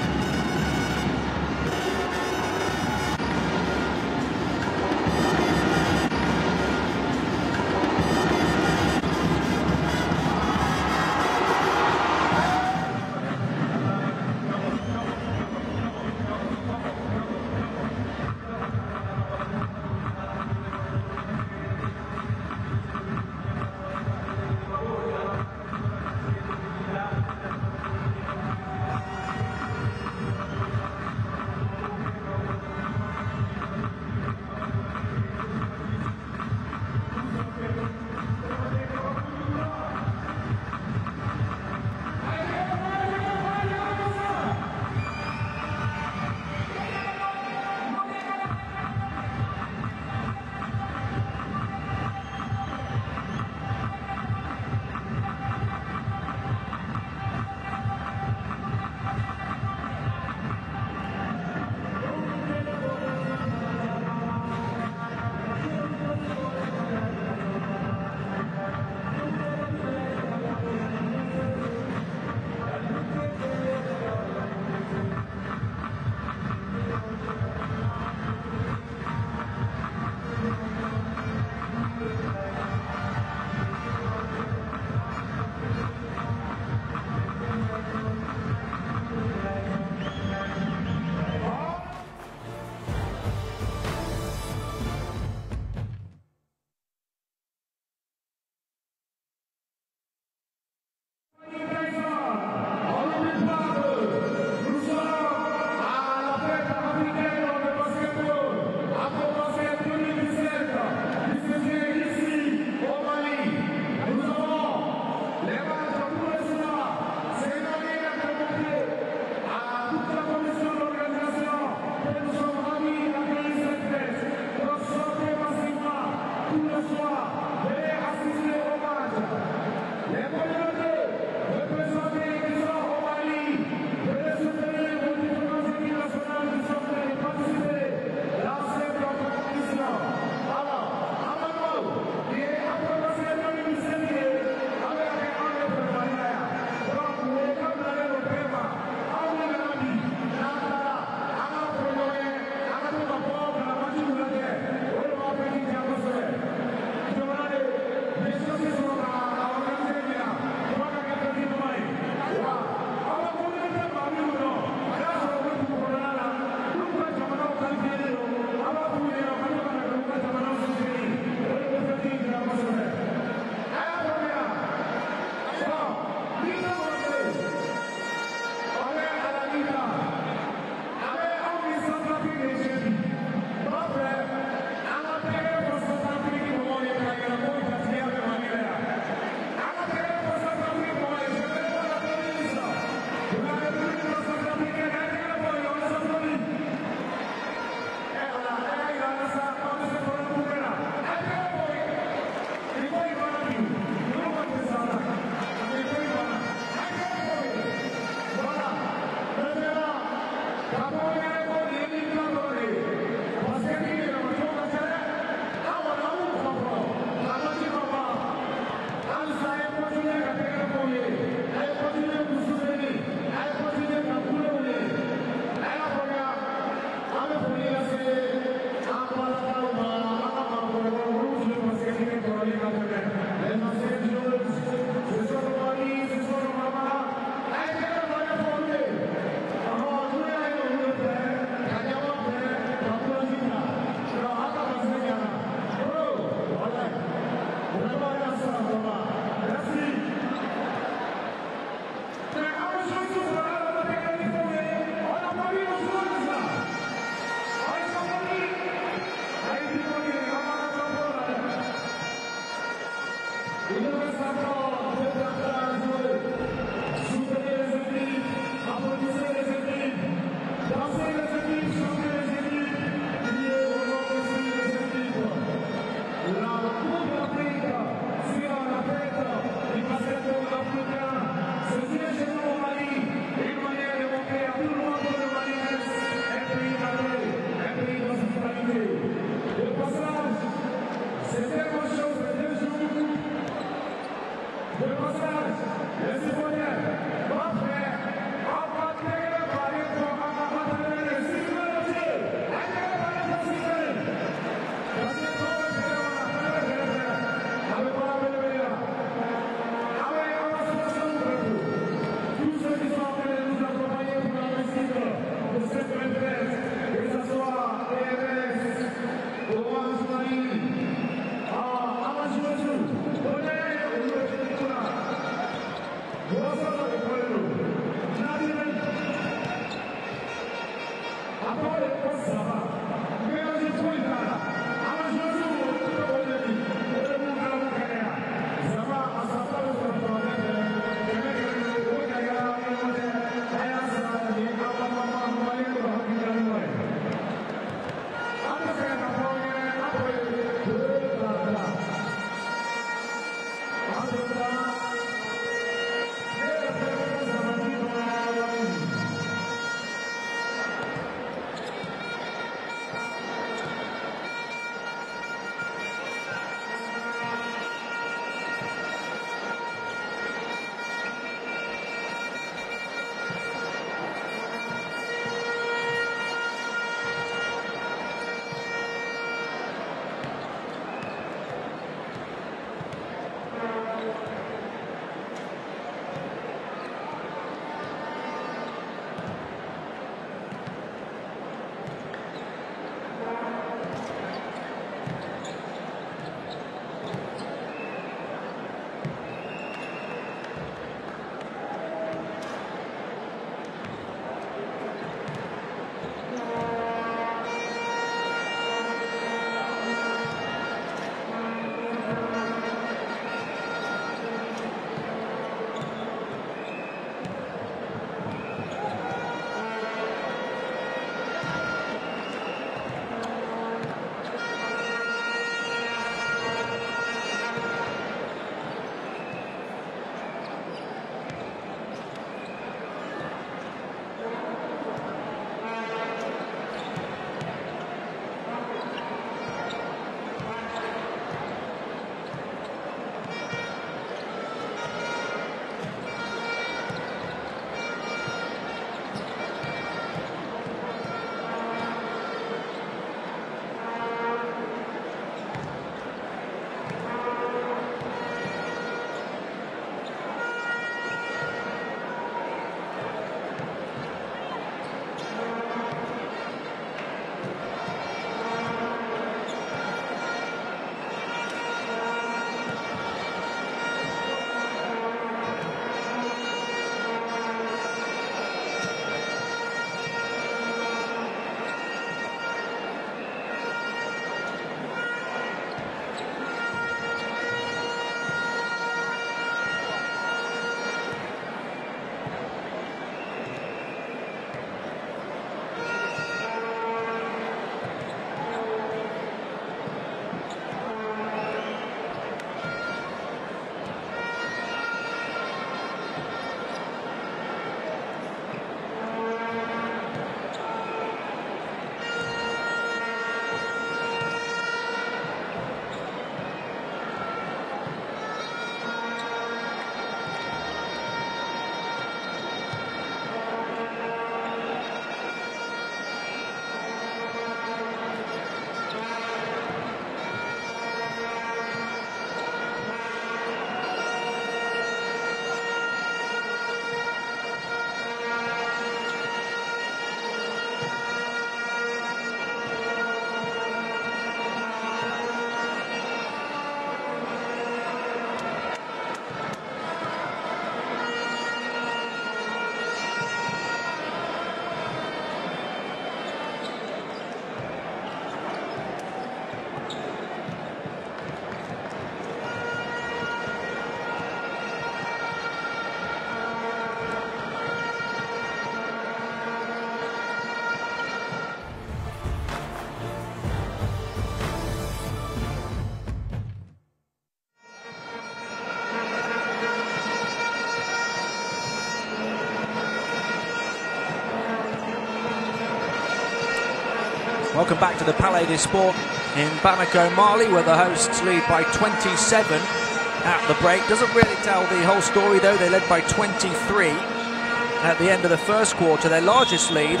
Welcome back to the Palais des Sports in Bamako, Mali, where the hosts lead by 27 at the break. Doesn't really tell the whole story, though. They led by 23 at the end of the first quarter. Their largest lead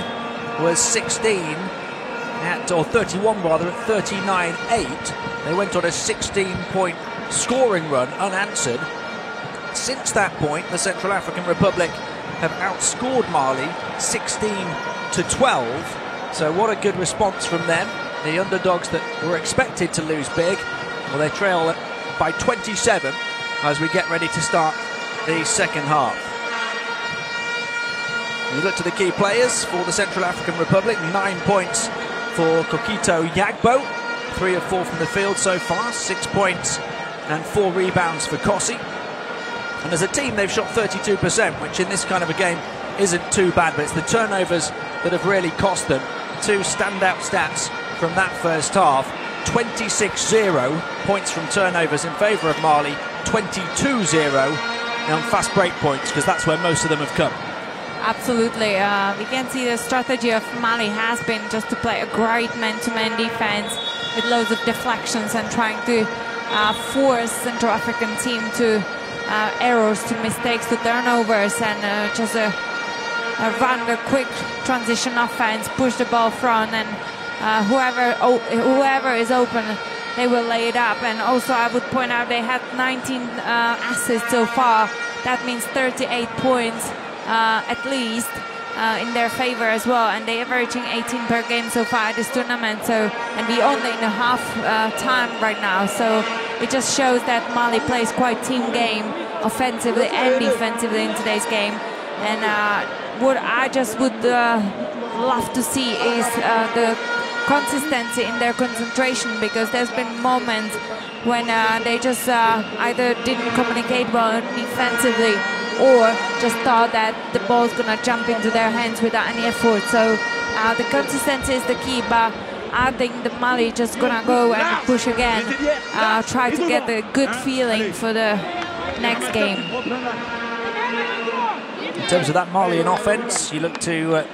was 31 rather, at 39-8. They went on a 16-point scoring run unanswered. Since that point, the Central African Republic have outscored Mali 16-12. So what a good response from them. The underdogs that were expected to lose big, well, they trail by 27 as we get ready to start the second half. You look to the key players for the Central African Republic. 9 points for Kokito Yagbo, 3 of 4 from the field so far, 6 points and 4 rebounds for Kossi. And as a team, they've shot 32%, which in this kind of a game isn't too bad, but it's the turnovers that have really cost them. 2 standout stats from that first half. 26-0 points from turnovers in favour of Mali, 22-0 on fast break points, because that's where most of them have come. Absolutely. We can see the strategy of Mali has been just to play a great man-to-man defense with loads of deflections and trying to force Central African team to errors, to mistakes, to turnovers, and just run the quick transition offense, push the ball front, and whoever is open, they will lay it up. And also I would point out they had 19 assists so far. That means 38 points at least in their favor as well, and they are averaging 18 per game so far at this tournament. So, and we only in a half time right now, so it just shows that Mali plays quite team game offensively and defensively in today's game. And what I just would love to see is the consistency in their concentration, because there's been moments when they just either didn't communicate well defensively or just thought that the ball's gonna jump into their hands without any effort. So the consistency is the key, but I think the Mali just gonna go and push again, try to get a good feeling for the next game. In terms of that Malian offense, you look to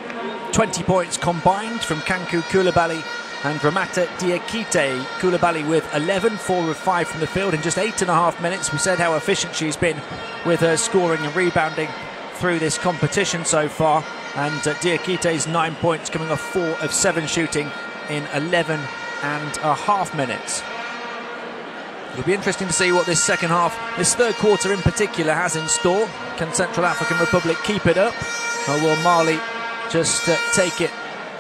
20 points combined from Kankou Koulibaly and Ramata Diakite. Koulibaly with 11, 4 of 5 from the field in just 8.5 minutes. We said how efficient she's been with her scoring and rebounding through this competition so far. And Diakite's 9 points coming off 4 of 7 shooting in 11.5 minutes. It'll be interesting to see what this second half, this third quarter in particular, has in store. Can Central African Republic keep it up, or will Mali just take it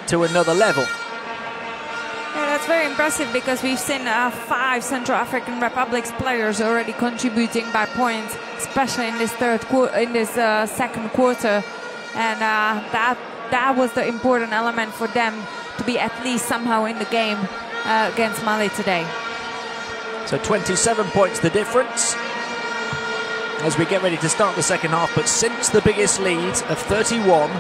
to another level? Yeah, that's very impressive, because we've seen 5 Central African Republic's players already contributing by points, especially in this second quarter, and that was the important element for them to be at least somehow in the game against Mali today. So 27 points the difference as we get ready to start the second half. But since the biggest lead of 31,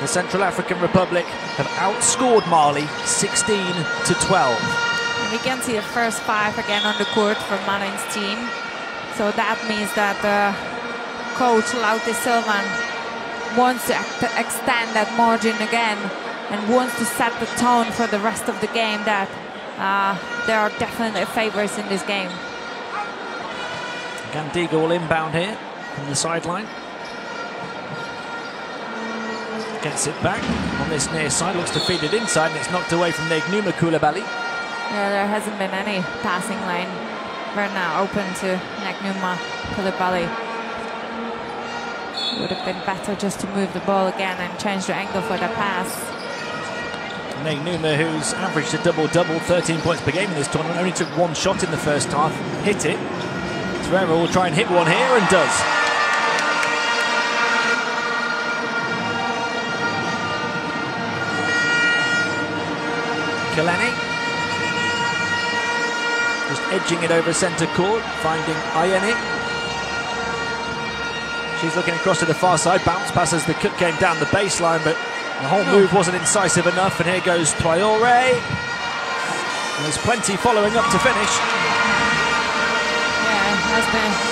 the Central African Republic have outscored Mali 16-12. And we can see the first 5 again on the court for Mali's team. So that means that coach Lauti Silvan wants to extend that margin again and wants to set the tone for the rest of the game, that there are definitely favourites in this game. Gandiga will inbound here from the sideline. Gets it back on this near side, looks to feed it inside, and it's knocked away from Negnuma Koulibaly. Yeah, there hasn't been any passing lane right now open to Negnuma Koulibaly. It would have been better just to move the ball again and change the angle for the pass. Negnuma, who's averaged a double-double, 13 points per game in this tournament, only took 1 shot in the first half, hit it. Ferreira will try and hit one here, and does. Kalani just edging it over centre court, finding Ayeni. She's looking across to the far side, bounce passes, the cut came down the baseline, but the whole move wasn't incisive enough, and here goes Traoré. And there's plenty following up to finish.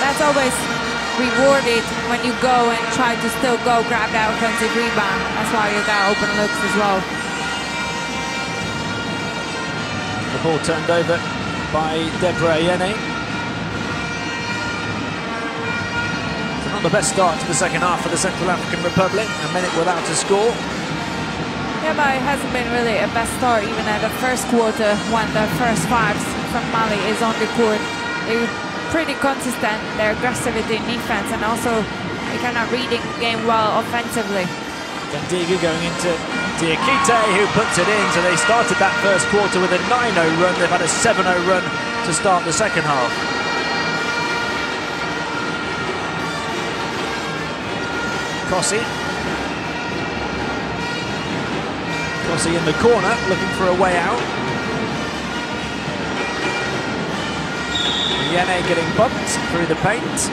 That's always rewarded when you go and try to still go grab that offensive rebound. That's why you got open looks as well. Ball turned over by Deborah Ayene. So not the best start to the second half for the Central African Republic. A minute without a score. Yeah, but it hasn't been really a best start even at the first quarter when the first fives from Mali is on the court. They're pretty consistent, their aggressivity in defense, and also they're kind of reading the game well offensively. Gandiga going into Diakite, who puts it in. So they started that first quarter with a 9-0 run. They've had a 7-0 run to start the second half. Kossi in the corner, looking for a way out. Yene getting bumped through the paint.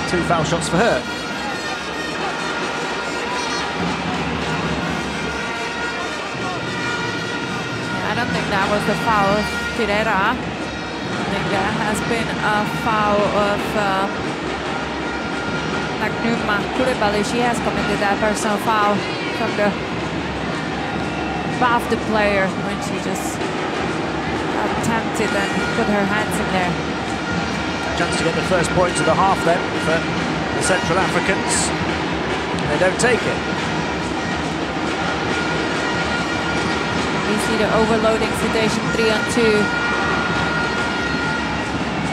Two foul shots for her. I don't think that was the foul of Tirera. I think there has been a foul of Nagnuma Koulibaly. She has committed that personal foul from the above the player when she just got tempted and put her hands in there. Chance to get the first points of the half then for the Central Africans. They don't take it. We see the overloading situation, 3-on-2.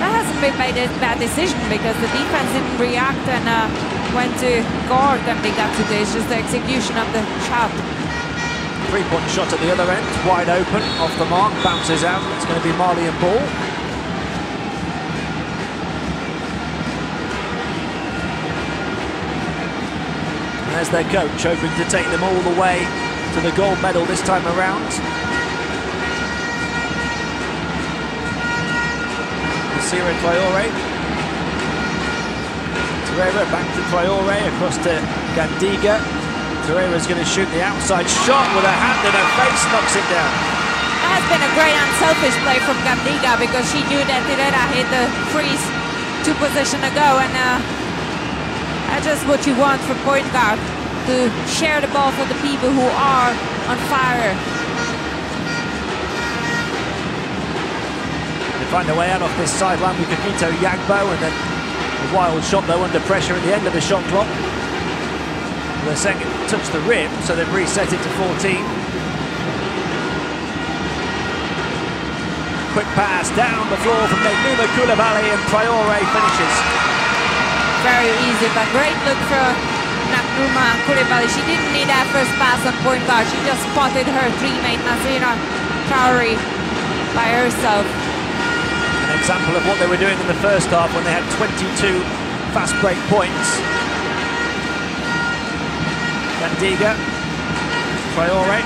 That hasn't been made a bad decision because the defense didn't react and went to guard Gandiga today. It's just the execution of the shot. Three-point shot at the other end, wide open, off the mark, bounces out. It's going to be Mali and ball. There's their coach, hoping to take them all the way to the gold medal this time around. Sira Traore. Torreira back to Traore, across to Gandiga. Torreira's going to shoot the outside shot with a hand and her face, knocks it down. That has been a great unselfish play from Gandiga because she knew that Tirera hit the freeze 2 possessions ago, and that's just what you want for point guard, to share the ball for the people who are on fire. They find their way out off this sideline with Kakito Yagbo, and then a wild shot though under pressure at the end of the shot clock. The second touched the rim, so they've reset it to 14. Quick pass down the floor from Nagnuma Koulibaly, and Traore finishes. Very easy, but great look for Nagnuma Koulibaly. She didn't need that first pass on point guard. She just spotted her teammate Nasira Traore by herself. An example of what they were doing in the first half when they had 22 fast break points. Gandiga, Traore.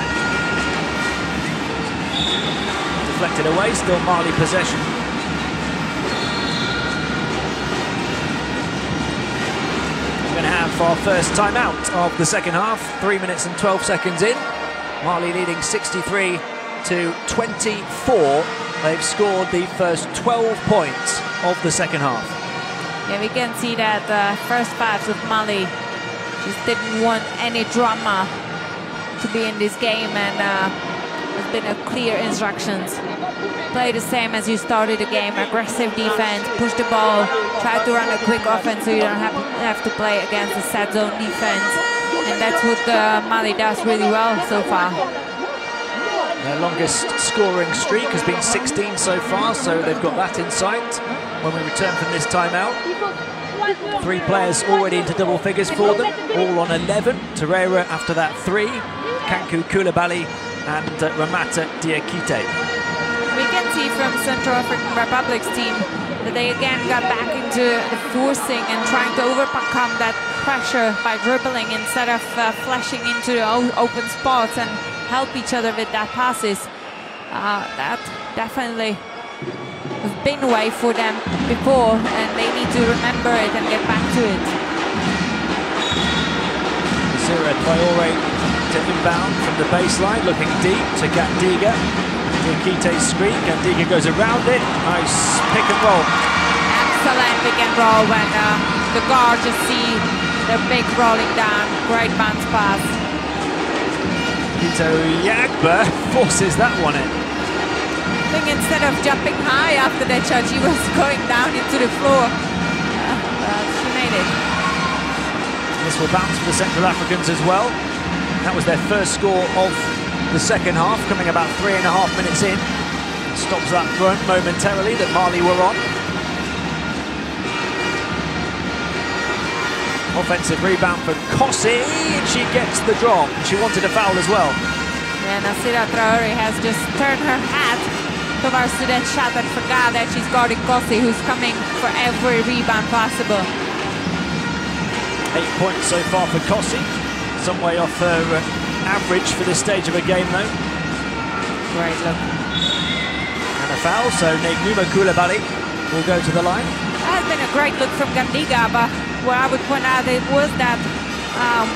Deflected away, still Mali possession. We're going to have our first timeout of the second half, 3 minutes and 12 seconds in. Mali leading 63 to 24. They've scored the first 12 points of the second half. Yeah, we can see that first fives of Mali just didn't want any drama to be in this game, and there's been a clear instructions. Play the same as you started the game, aggressive defense, push the ball, try to run a quick offense so you don't have to play against a set zone defense. And that's what Mali does really well so far. Their longest scoring streak has been 16 so far, so they've got that in sight when we return from this timeout. 3 players already into double figures for them, all on 11. Torreira after that 3, Kanku Koulibaly and Ramata Diakite. We can see from Central African Republic's team that they again got back into the forcing and trying to overcome that pressure by dribbling instead of flashing into the open spots and help each other with that passes. That definitely has been a way for them before, and they need to remember it and get back to it. Sira Traore to inbound from the baseline, looking deep to Gandiga. Diakite's screen, Gandiga goes around it. Nice pick and roll. Excellent pick and roll when the guard just see the big rolling down, great bounce pass. Kito Yagba forces that one in. I think instead of jumping high after that shot, she was going down into the floor. But she made it. This will bounce for the Central Africans as well. That was their first score of the second half, coming about 3.5 minutes in. Stops that run momentarily that Mali were on. Offensive rebound for Kossi, and she gets the drop. She wanted a foul as well. Yeah, Nasira Traore has just turned her hat towards to that shot and forgot that she's guarding Kossi, who's coming for every rebound possible. 8 points so far for Kossi. Some way off her average for this stage of a game, though. Great look. And a foul, so Negnuma Koulibaly will go to the line. That has been a great look from Gandiga, but what I would point out it was that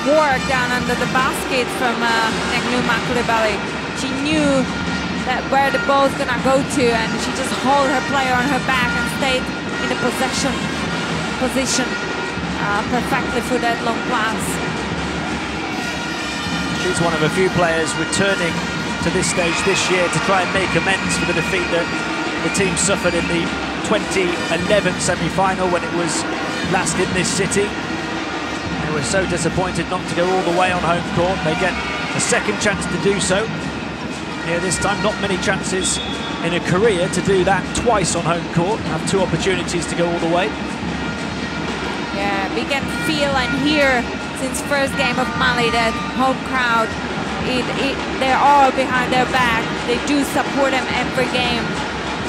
work down under the basket from Negnuma Koulibaly. She knew that where the ball's gonna go to, and she just held her player on her back and stayed in the position perfectly for that long pass. She's one of a few players returning to this stage this year to try and make amends for the defeat that the team suffered in the 2011 semi-final when it was last in this city. They were so disappointed not to go all the way on home court. They get a second chance to do so. Here this time, not many chances in a career to do that twice on home court. Have 2 opportunities to go all the way. Yeah, we can feel and hear since first game of Mali that home crowd, they're all behind their back. They do support them every game.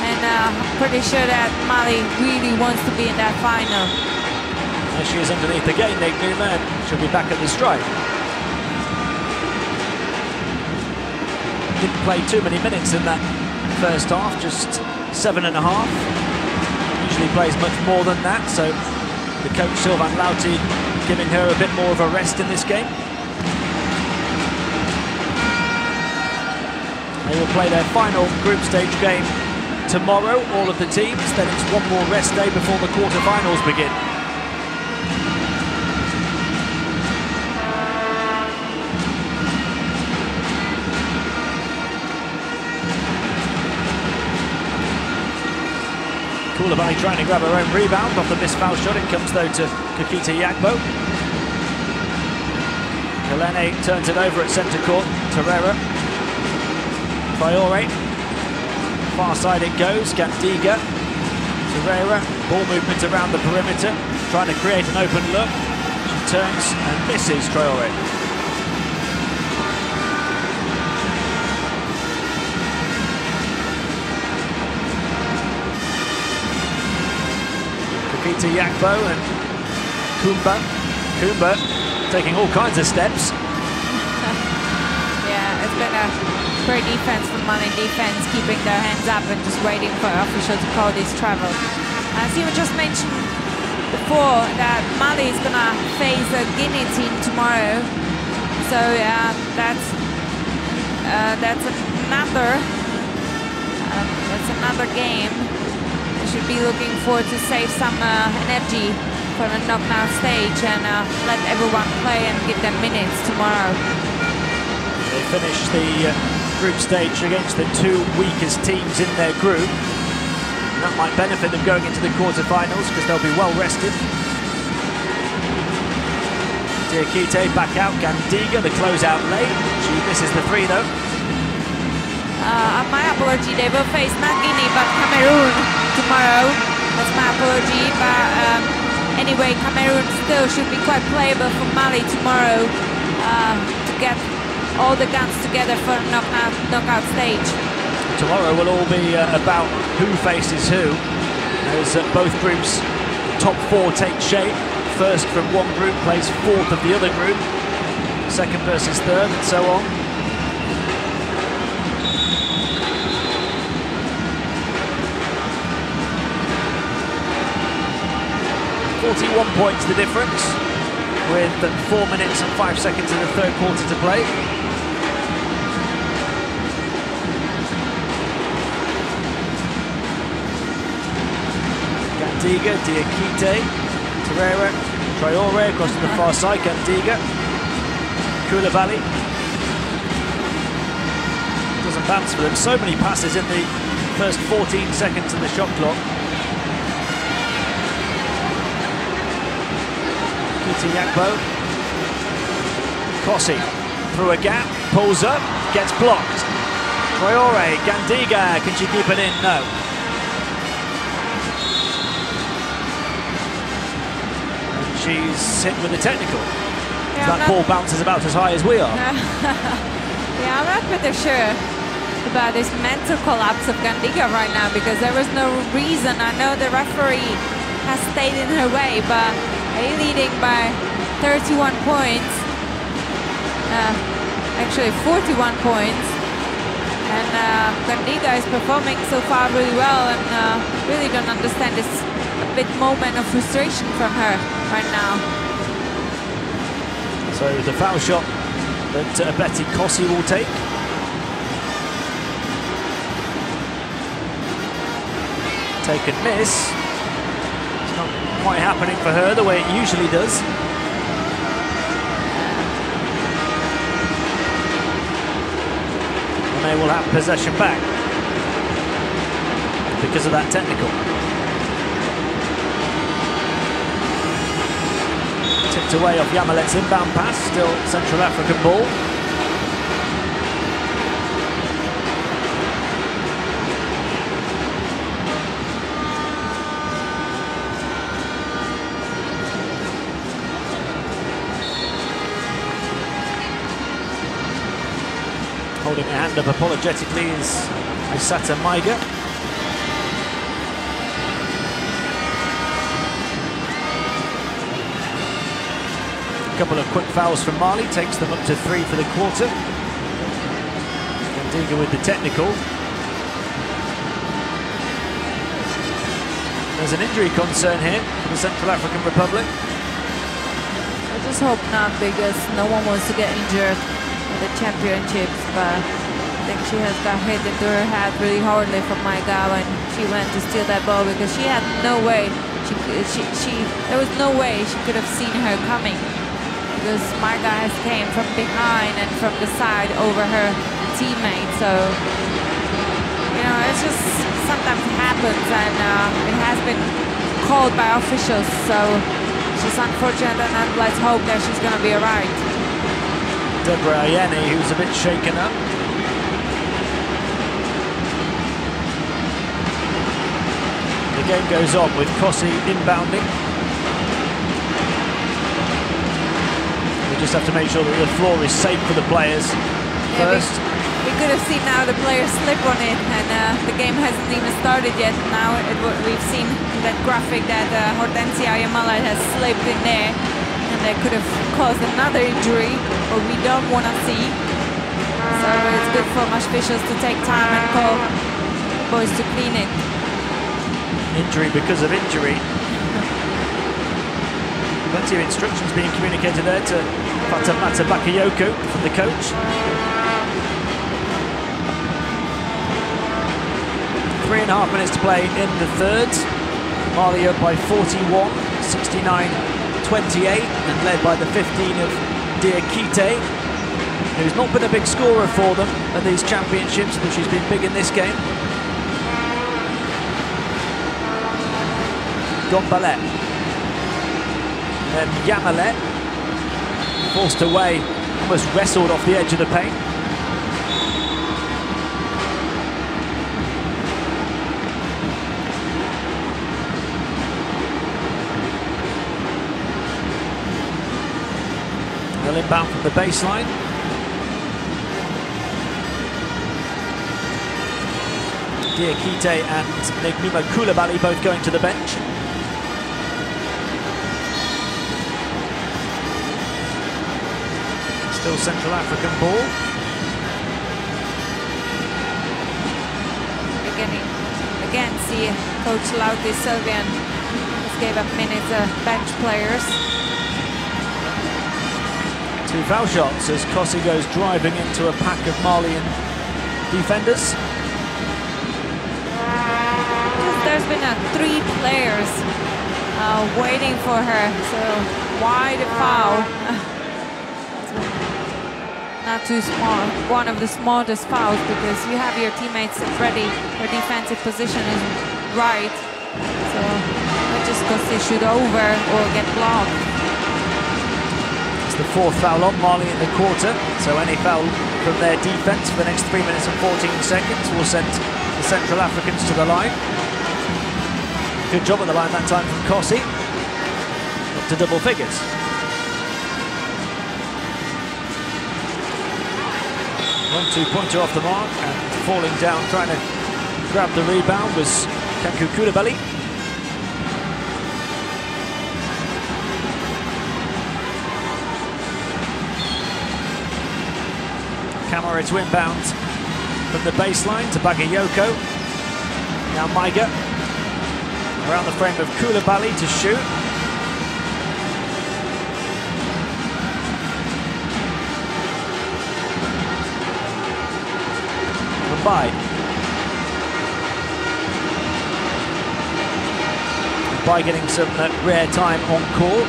And I'm pretty sure that Mali really wants to be in that final. There she is underneath again, Negnuma. She'll be back at the strike. Didn't play too many minutes in that first half, just 7.5. Usually plays much more than that, so the coach Sylvain Lauti giving her a bit more of a rest in this game. They will play their final group stage game tomorrow, all of the teams. Then it's one more rest day before the quarter-finals begin. Koulibaly trying to grab her own rebound off the missed foul shot. It comes though to Kikita Yagbo. Helene turns it over at centre court. Torreira. Traore. Far side it goes. Gandiga. Torreira. Ball movement around the perimeter. Trying to create an open look. She turns and misses Traore. Kikita Yagbo and Kumba taking all kinds of steps. Yeah, it's been a great defense from Mali defense, keeping their hands up and just waiting for officials to call this travel. As you just mentioned before, that Mali is gonna face a Guinea team tomorrow. So that's another game. We should be looking forward to save some energy for the knockout stage and let everyone play and give them minutes tomorrow. They finish the group stage against the 2 weakest teams in their group. And that might benefit them going into the quarterfinals because they'll be well rested. Diakite back out. Gandiga, the closeout late. She misses the 3 though. My apology, they will face not Guinea but Cameroon tomorrow. That's my apology, but anyway, Cameroon still should be quite playable for Mali tomorrow to get all the guns together for a knockout stage. Tomorrow will all be about who faces who, as both groups' top 4 take shape. First from one group plays 4th of the other group, second versus third, and so on. .41 points the difference, with 4 minutes and 5 seconds in the third quarter to play. Gandiga, Diakite, Torreira Traore across to the far side, Gandiga. Koulibaly. Doesn't bounce for them. So many passes in the first 14 seconds of the shot clock. Kiti Yakbo. Kossi through a gap, pulls up, gets blocked. Traore, Gandiga, can she keep it in? No. And she's hit with a technical. Yeah, that ball bounces about as high as we are. Yeah, I'm not pretty sure about this mental collapse of Gandiga right now, because there was no reason. I know the referee has stayed in her way, but they're leading by 31 points. Actually 41 points. And Gandiga is performing so far really well, and really don't understand this bit moment of frustration from her right now. So the foul shot that Betty Kossi will take. Take and miss. It's not quite happening for her the way it usually does. And they will have possession back because of that technical. Tipped away off Yamalet's inbound pass, still Central African ball. Holding a hand up apologetically is Misata Maiga. A couple of quick fouls from Mali, takes them up to 3 for the quarter. Gandiga with the technical. There's an injury concern here for the Central African Republic. I just hope not, because no one wants to get injured in the championships, but I think she has got hit into her head really hardly from Maiga when she went to steal that ball, because she had no way, there was no way she could have seen her coming, because Maiga has came from behind and from the side over her teammate. So, you know, it's just sometimes happens, and it has been called by officials, so it's just unfortunate, and let's hope that she's going to be alright. Deborah Ayeni, who's a bit shaken up. The game goes on with Kossi inbounding. We just have to make sure that the floor is safe for the players first. We could have seen now the players slip on it, and the game hasn't even started yet. Now we've seen that graphic that Hortensia Ayamala has slipped in there, and they could have caused another injury, what we don't want to see. So it's good for match officials to take time and call boys to clean it. Injury because of injury. Plenty of instructions being communicated there to Fatamata Bakayoko from the coach. 3.5 minutes to play in the third. Mali up by 41, 69-28, and led by the 15 of Diakite, who's not been a big scorer for them at these championships, but she's been big in this game. Gombalet. Then Yamalet, forced away, almost wrestled off the edge of the paint. They'll inbound from the baseline. Diakite and Negmima Koulibaly both going to the bench. Still Central African ball. Again, see Coach Lauti Sylvian just gave up minutes bench players. 2 foul shots as Kossi goes driving into a pack of Malian defenders. There's been 3 players waiting for her. So why the foul. Not too small, one of the smartest fouls, because you have your teammates ready, their defensive position is right, so it just goes to shoot over or get blocked. It's the 4th foul on Mali in the quarter, so any foul from their defense for the next 3 minutes and 14 seconds will send the Central Africans to the line. Good job at the line that time from Kossi, up to double figures. One two-pointer off the mark, and falling down, trying to grab the rebound was Kanku Koulibaly. Camara to inbound from the baseline to Bagayoko. Now Maiga around the frame of Koulibaly to shoot. By getting some rare time on court.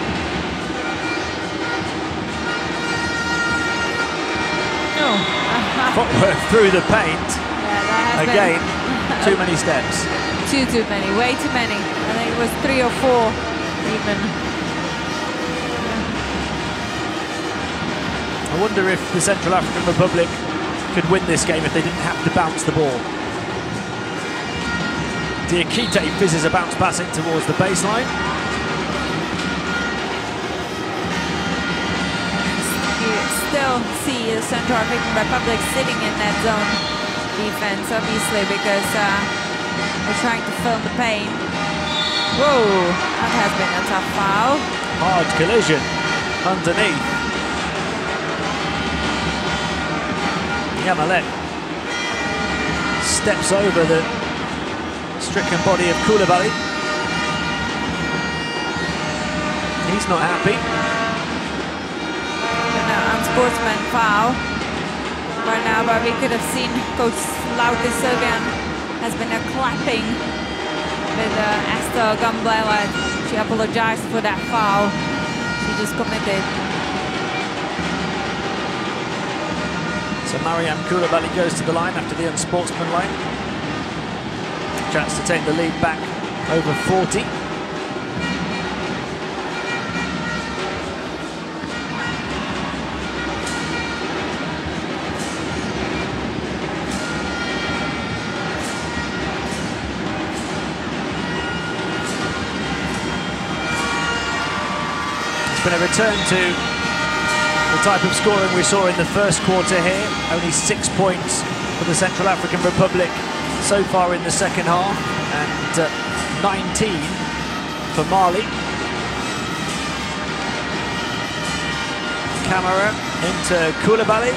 Footwork through the paint. Yeah, again, too many steps. Too many, way too many. I think it was 3 or 4 even. I wonder if the Central African Republic could win this game if they didn't have to bounce the ball. Diakite fizzes a bounce pass in towards the baseline. You still see the Central African Republic sitting in that zone defense, obviously, because they're trying to fill the paint. Whoa, that has been a tough foul. Hard collision underneath. Yamalek steps over the stricken body of Koulibaly. He's not happy. An unsportsman foul right now, but we could have seen Coach Lauti Silvian has been clapping with Esther Gamblela. She apologized for that foul she just committed. So Mariam Koulibaly goes to the line after the unsportsmanlike. Chance to take the lead back over 40. It's been a return to the type of scoring we saw in the first quarter here. Only 6 points for the Central African Republic so far in the second half, and 19 for Mali. Camara into Koulibaly.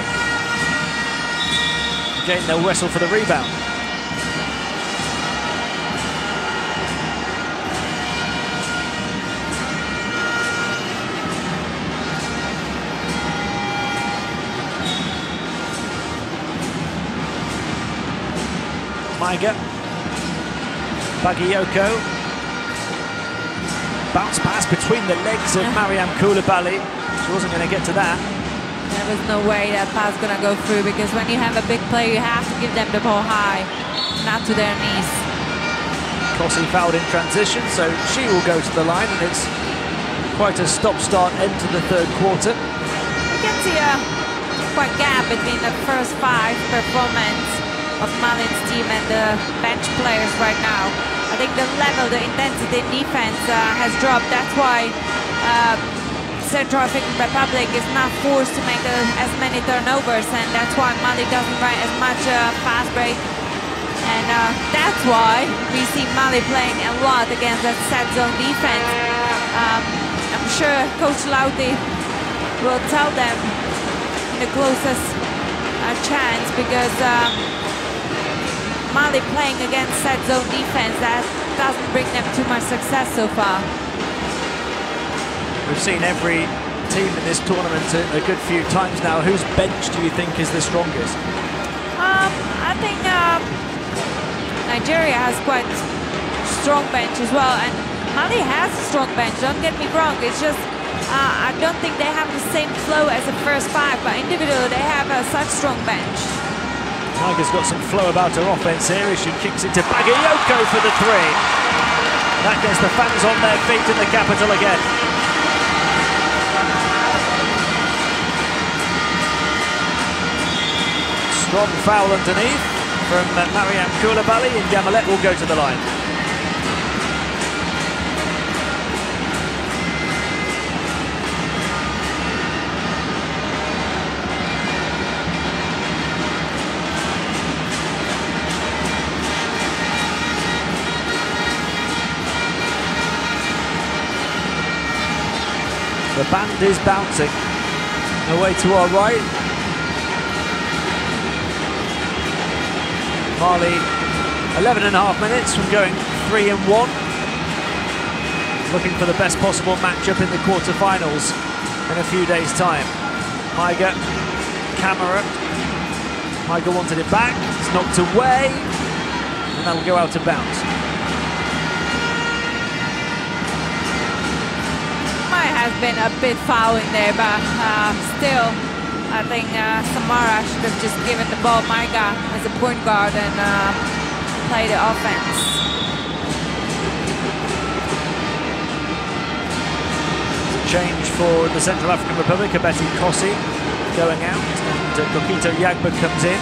Again, they'll wrestle for the rebound. Maiga, Bagayoko, bounce pass between the legs of Mariam Koulibaly. She wasn't going to get to that. There was no way that pass going to go through, because when you have a big player, you have to give them the ball high, not to their knees. Kossi fouled in transition, so she will go to the line, and it's quite a stop-start end to the third quarter. You can see a quite gap between the first 5 performance of Malin's team and the bench players right now. I think the level, the intensity in defense has dropped. That's why Central African Republic is not forced to make as many turnovers, and that's why Mali doesn't run as much fast break. And that's why we see Mali playing a lot against that set zone defense. I'm sure Coach Lauti will tell them in the closest chance, because Mali playing against set zone defense, that doesn't bring them too much success so far. We've seen every team in this tournament a good few times now. Whose bench do you think is the strongest? I think Nigeria has quite strong bench as well, and Mali has a strong bench, don't get me wrong. It's just I don't think they have the same flow as the first 5, but individually they have such strong bench. Tiger's got some flow about her offense here as she kicks it to Bagayoko for the 3. That gets the fans on their feet in the capital again. Strong foul underneath from Mariam Koulibaly, and Yamalet will go to the line. The band is bouncing away to our right. Mali 11.5 minutes from going 3-1. Looking for the best possible matchup in the quarterfinals in a few days' time. Maiga, camera. Maiga wanted it back, it's knocked away, and that'll go out of bounds. Has been a bit foul in there, but still, I think Samara should have just given the ball Maiga as a point guard and play the offense. Change for the Central African Republic, Abeti Kossi going out, and Kokito Yagba comes in.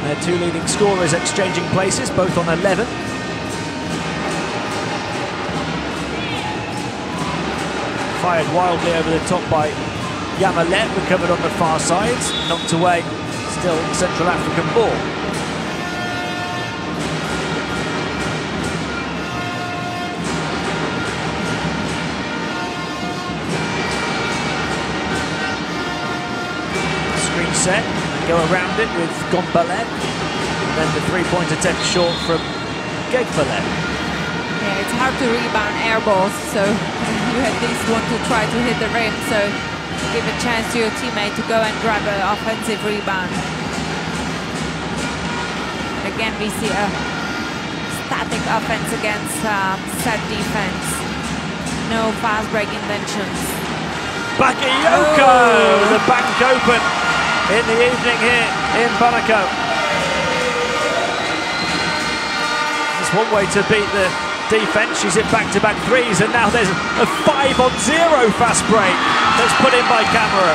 Their 2 leading scorers exchanging places, both on 11. Fired wildly over the top by Yamalet, recovered on the far side, knocked away, still Central African ball. Screen set, and go around it with Gombalet, and then the 3-point attempt short from Gegbalet. Yeah, it's hard to rebound air balls, so you at least want to try to hit the rim, so give a chance to your teammate to go and grab an offensive rebound. Again, we see a static offense against set defense. No fast break intentions. Bagayoko! The bank open in the evening here in Bamako. There's one way to beat the defense. She's hit back-to-back 3s, and now there's a 5-on-0 fast break that's put in by Camera.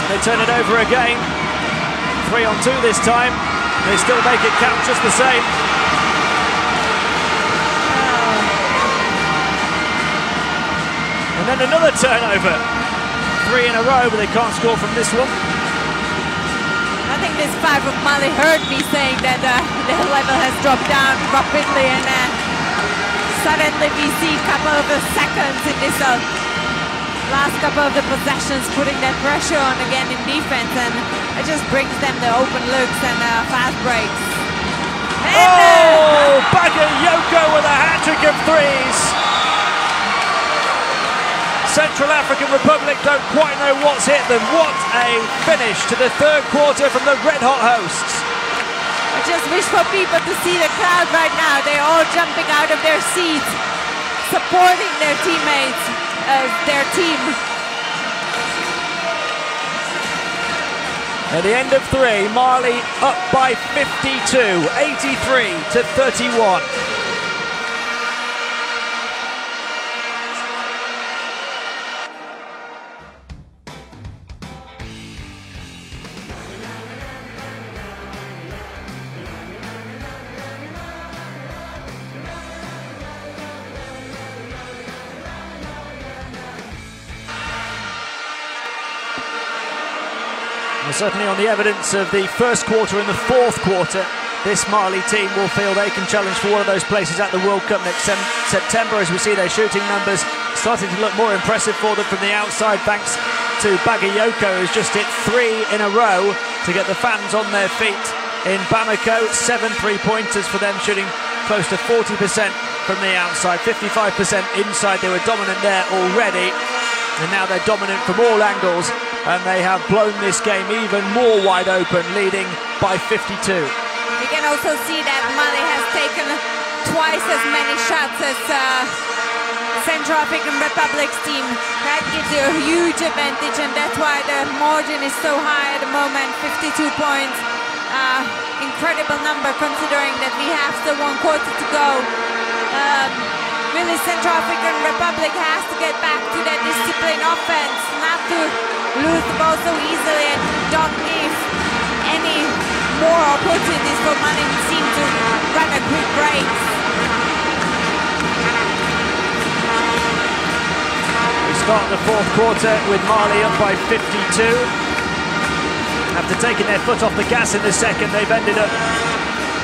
They turn it over again. 3-on-2 this time. They still make it count just the same. And then another turnover. 3 in a row, but they can't score from this one. I think this 5 of Mali heard me saying that the level has dropped down rapidly, and suddenly we see a couple of seconds in this last couple of the possessions putting that pressure on again in defense, and it just brings them the open looks and fast breaks. And, Bagayoko with a hat-trick of 3s. Central African Republic don't quite know what's hit them. What a finish to the 3rd quarter from the red-hot hosts. I just wish for people to see the crowd right now. They're all jumping out of their seats, supporting their teammates, their team. At the end of 3, Mali up by 52, 83-31. Well, certainly on the evidence of the first quarter and the 4th quarter, this Mali team will feel they can challenge for one of those places at the World Cup next September, as we see their shooting numbers starting to look more impressive for them from the outside, thanks to Bagayoko, who's just hit 3 in a row to get the fans on their feet in Bamako. 7 3-pointers for them, shooting close to 40% from the outside, 55% inside. They were dominant there already, and now they're dominant from all angles, and they have blown this game even more wide open, leading by 52. can also see that Mali has taken twice as many shots as Central African Republic's team. That gives you a huge advantage, and that's why the margin is so high at the moment, 52 points. Incredible number considering that we have still 1 quarter to go. Really, Central African Republic has to get back to that disciplined offense, not to lose the ball so easily and don't give any more opportunities for Mali team to run a quick break. We start the 4th quarter with Mali up by 52. After taking their foot off the gas in the second, they've ended up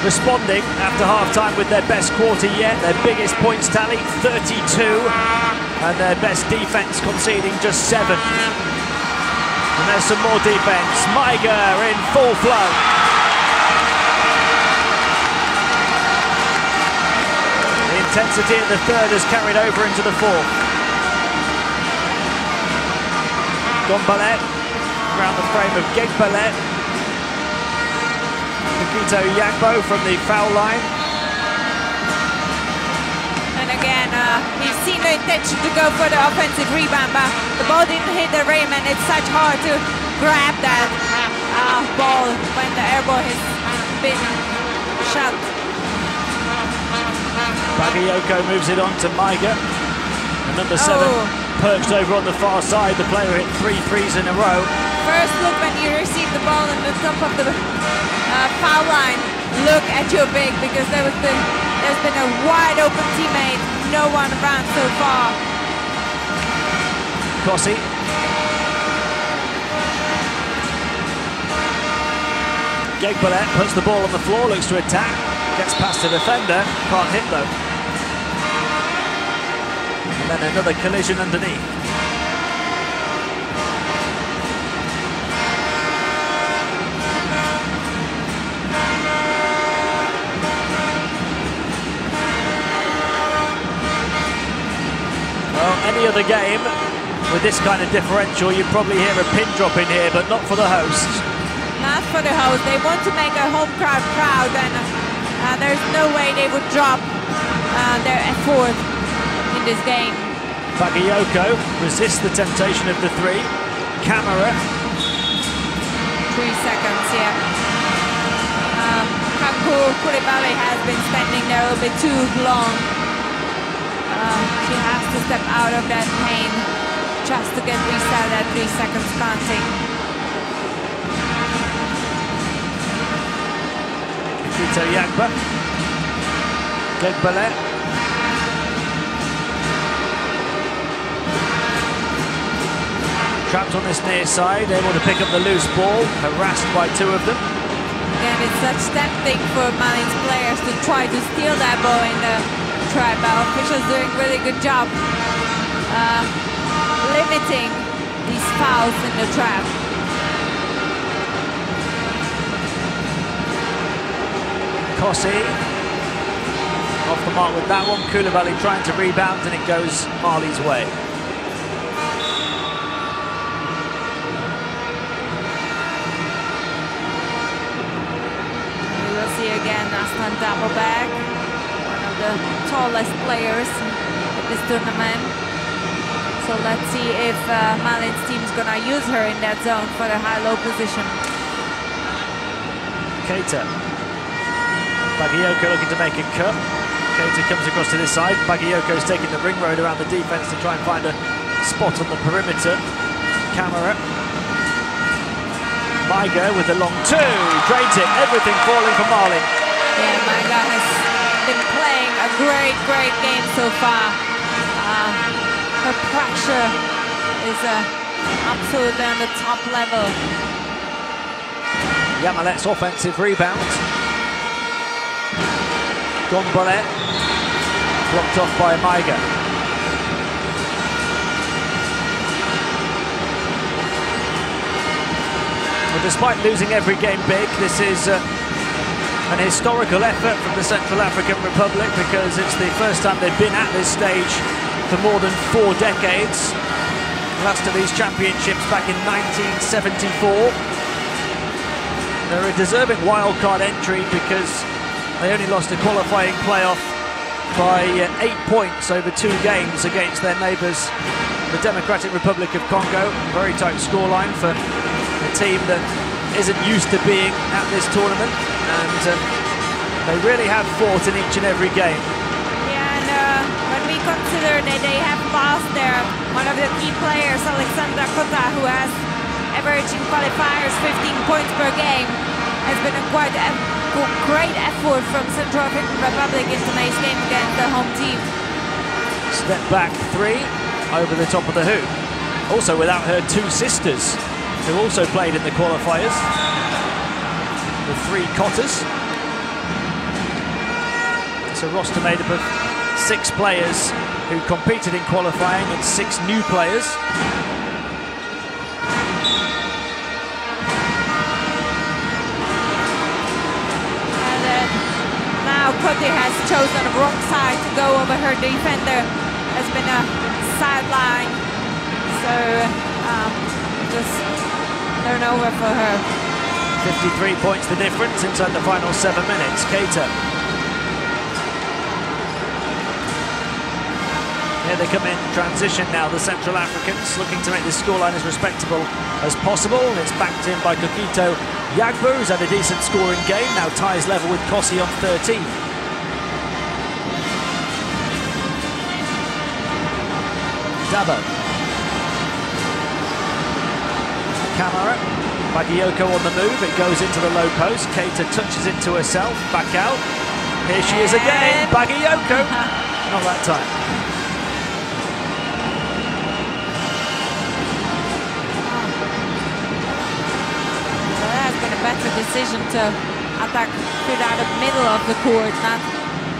responding after half-time with their best quarter yet, their biggest points tally, 32, and their best defense conceding just 7. And there's some more defense. Maiger in full flow. The intensity in the 3rd has carried over into the 4th. Gombalet around the frame of Gegbalet. Nikito Yagbo from the foul line. And again, we've seen the intention to go for the offensive rebound, but the ball didn't hit the rim, and it's such hard to grab that ball when the air ball has been shot. Bagayoko moves it on to Maiger. And number 7 perched over on the far side. The player hit 3 threes in a row. First look when you receive the ball on the top of the foul line, look at your big, because there's been a wide open teammate, no one around so far. Kossi. Gegbalet puts the ball on the floor, looks to attack, gets past the defender, can't hit though. And then another collision underneath. Well, any other game with this kind of differential, you'd probably hear a pin drop in here, but not for the hosts. Not for the hosts. They want to make a home crowd proud, and there's no way they would drop their effort in this game. Bagayoko resists the temptation of the 3. Camera. 3 seconds, yeah. Kanku Koulibaly has been standing there a little bit too long. She has to step out of that pain just to get reset at 3 seconds counting. Nikito Yagba. Gegbalet. Trapped on this near side, able to pick up the loose ball, harassed by 2 of them. Again, it's such tempting for Mali's players to try to steal that ball in the trap. Our officials doing a really good job limiting these fouls in the trap. Kossi off the mark with that one. Koulibaly trying to rebound, and it goes Mali's way. We will see again Aslan Dabbleback, one of the tallest players at this tournament. So let's see if Malin's team's gonna use her in that zone for the high-low position. Keita. Bagayoko looking to make a cut. Keita comes across to this side. Bagayoko's taking the ring road around the defense to try and find a spot on the perimeter. Camera. Maiger with the long 2. Drains it. Everything falling for Mali. Yeah, Maiger has been playing a great game so far. Her pressure is absolutely on the top level. Yamalet's offensive rebound. Gombalet blocked off by Maiger. Well, despite losing every game big, this is an historical effort from the Central African Republic, because it's the first time they've been at this stage for more than 4 decades. Last of these championships back in 1974. They're a deserving wildcard entry because they only lost a qualifying playoff by 8 points over 2 games against their neighbours, the Democratic Republic of Congo. Very tight scoreline for a team that isn't used to being at this tournament, and they really have fought in each and every game. Yeah, and when we consider that they have lost one of the key players, Alexandra Kota, who has averaging qualifiers 15 points per game, has been a quite great effort from Central African Republic in tonight's game against the home team. Step back 3 over the top of the hoop. Also without her 2 sisters, who also played in the qualifiers. The 3 Cotters. It's a roster made up of 6 players who competed in qualifying and 6 new players. Kote has chosen the wrong side to go over her defender. Has been a sideline, so just turnover for her. 53 points the difference inside the final 7 minutes. Keita. Here they come in transition now, the Central Africans, looking to make this scoreline as respectable as possible. It's backed in by Kokito Yagbu, who's had a decent scoring game, now ties level with Kossi on 13. Dabo. Kamara. Bagayoko on the move. It goes into the low post. Keita touches it to herself. Back out. Here she is again. Bagayoko. Not that time. So that has been a better decision to attack through the middle of the court, not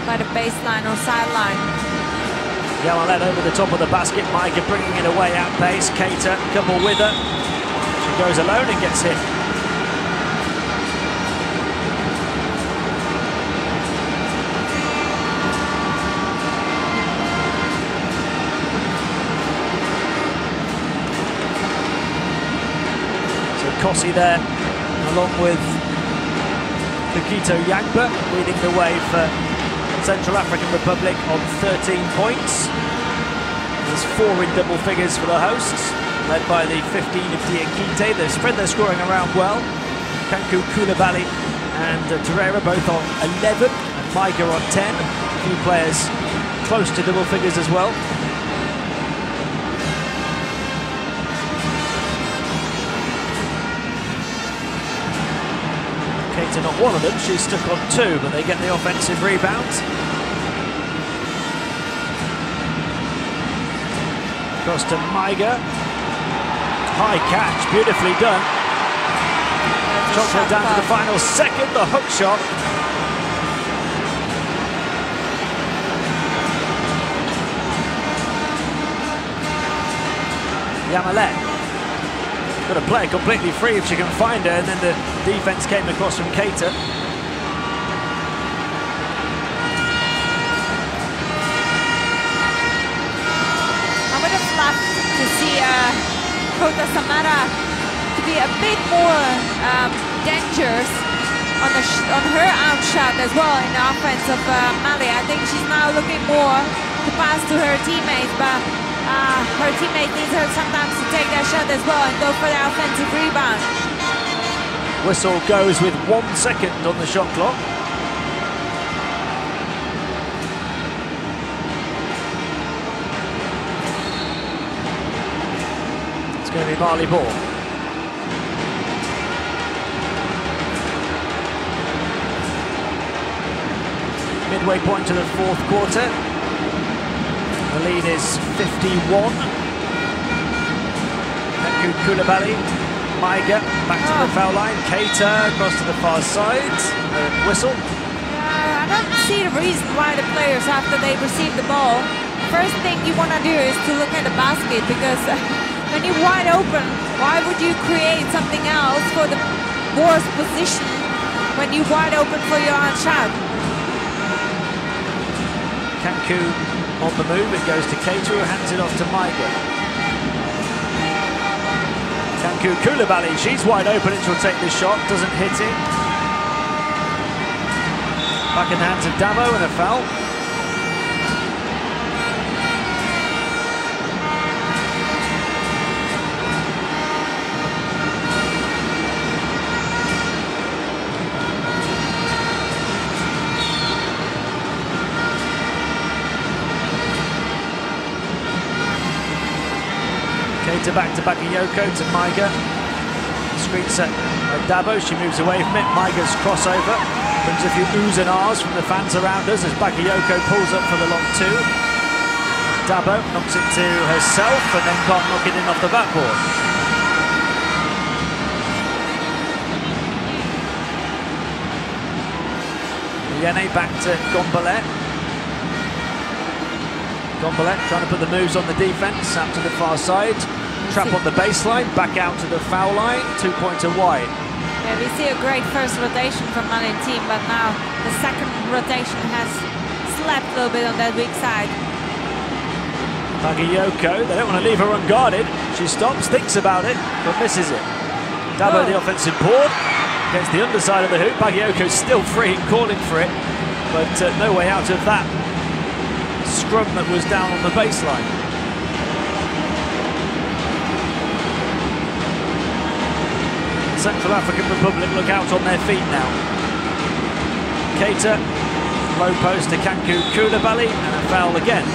by the baseline or sideline. Yamalet over the top of the basket. Micah bringing it away at base. Keita, couple with her. She goes alone and gets hit. So Kossi there, along with Kokito Yagba, leading the way for Central African Republic on 13 points. There's 4 in double figures for the hosts, led by the 15 of Diakite. They've spread their scoring around well. Kanku Koulibaly and Torreira both on 11, and Maiga on 10. A few players close to double figures as well. Keita not one of them, she's stuck on 2, but they get the offensive rebound. Across to Maiga. High catch, beautifully done. Shot down to the final second, the hook shot. Yamalet. Got to play completely free if she can find her, and then the defense came across from Keita. I would have loved to see Kota Samara to be a bit more dangerous on her outshot as well in the offense of Mali. I think she's now looking more to pass to her teammates, but her teammate needs her sometimes to take that shot as well and go for the offensive rebound. Whistle goes with 1 second on the shot clock. It's going to be Marley ball. Midway point to the 4th quarter. The lead is 51. Kanku Koulibaly, Maiga back to the foul line. Keita across to the far side. Whistle. I don't see the reason why the players, after they receive the ball, first thing you want to do is to look at the basket, because when you're wide open, why would you create something else for the worst position when you're wide open for your own shot? Kanku on the move, it goes to Keita, who hands it off to Maiga. Kanku Koulibaly, she's wide open and she'll take this shot, doesn't hit it. Back in the hands of Dabo and a foul. Keita back to Bakayoko to Maiga. Screen set by Dabo, she moves away from it. Maiga's crossover brings a few oohs and ahs from the fans around us as Bakayoko pulls up for the long two. Dabo knocks it to herself and then can't knock it in off the backboard. Yene back to Gombolet. Gombolet trying to put the moves on the defence, out to the far side. Trap on the baseline, back out to the foul line, 2-pointer wide. Yeah, we see a great first rotation from Mali team, but now the second rotation has slapped a little bit on that weak side. Bakayoko, they don't want to leave her unguarded. She stops, thinks about it, but misses it. Dabo, the offensive board, against the underside of the hoop. Bakayoko's still free and calling for it, but no way out of that scrum that was down on the baseline. Central African Republic look out on their feet now. Keita, low post to Kanku Koulibaly, and a foul again.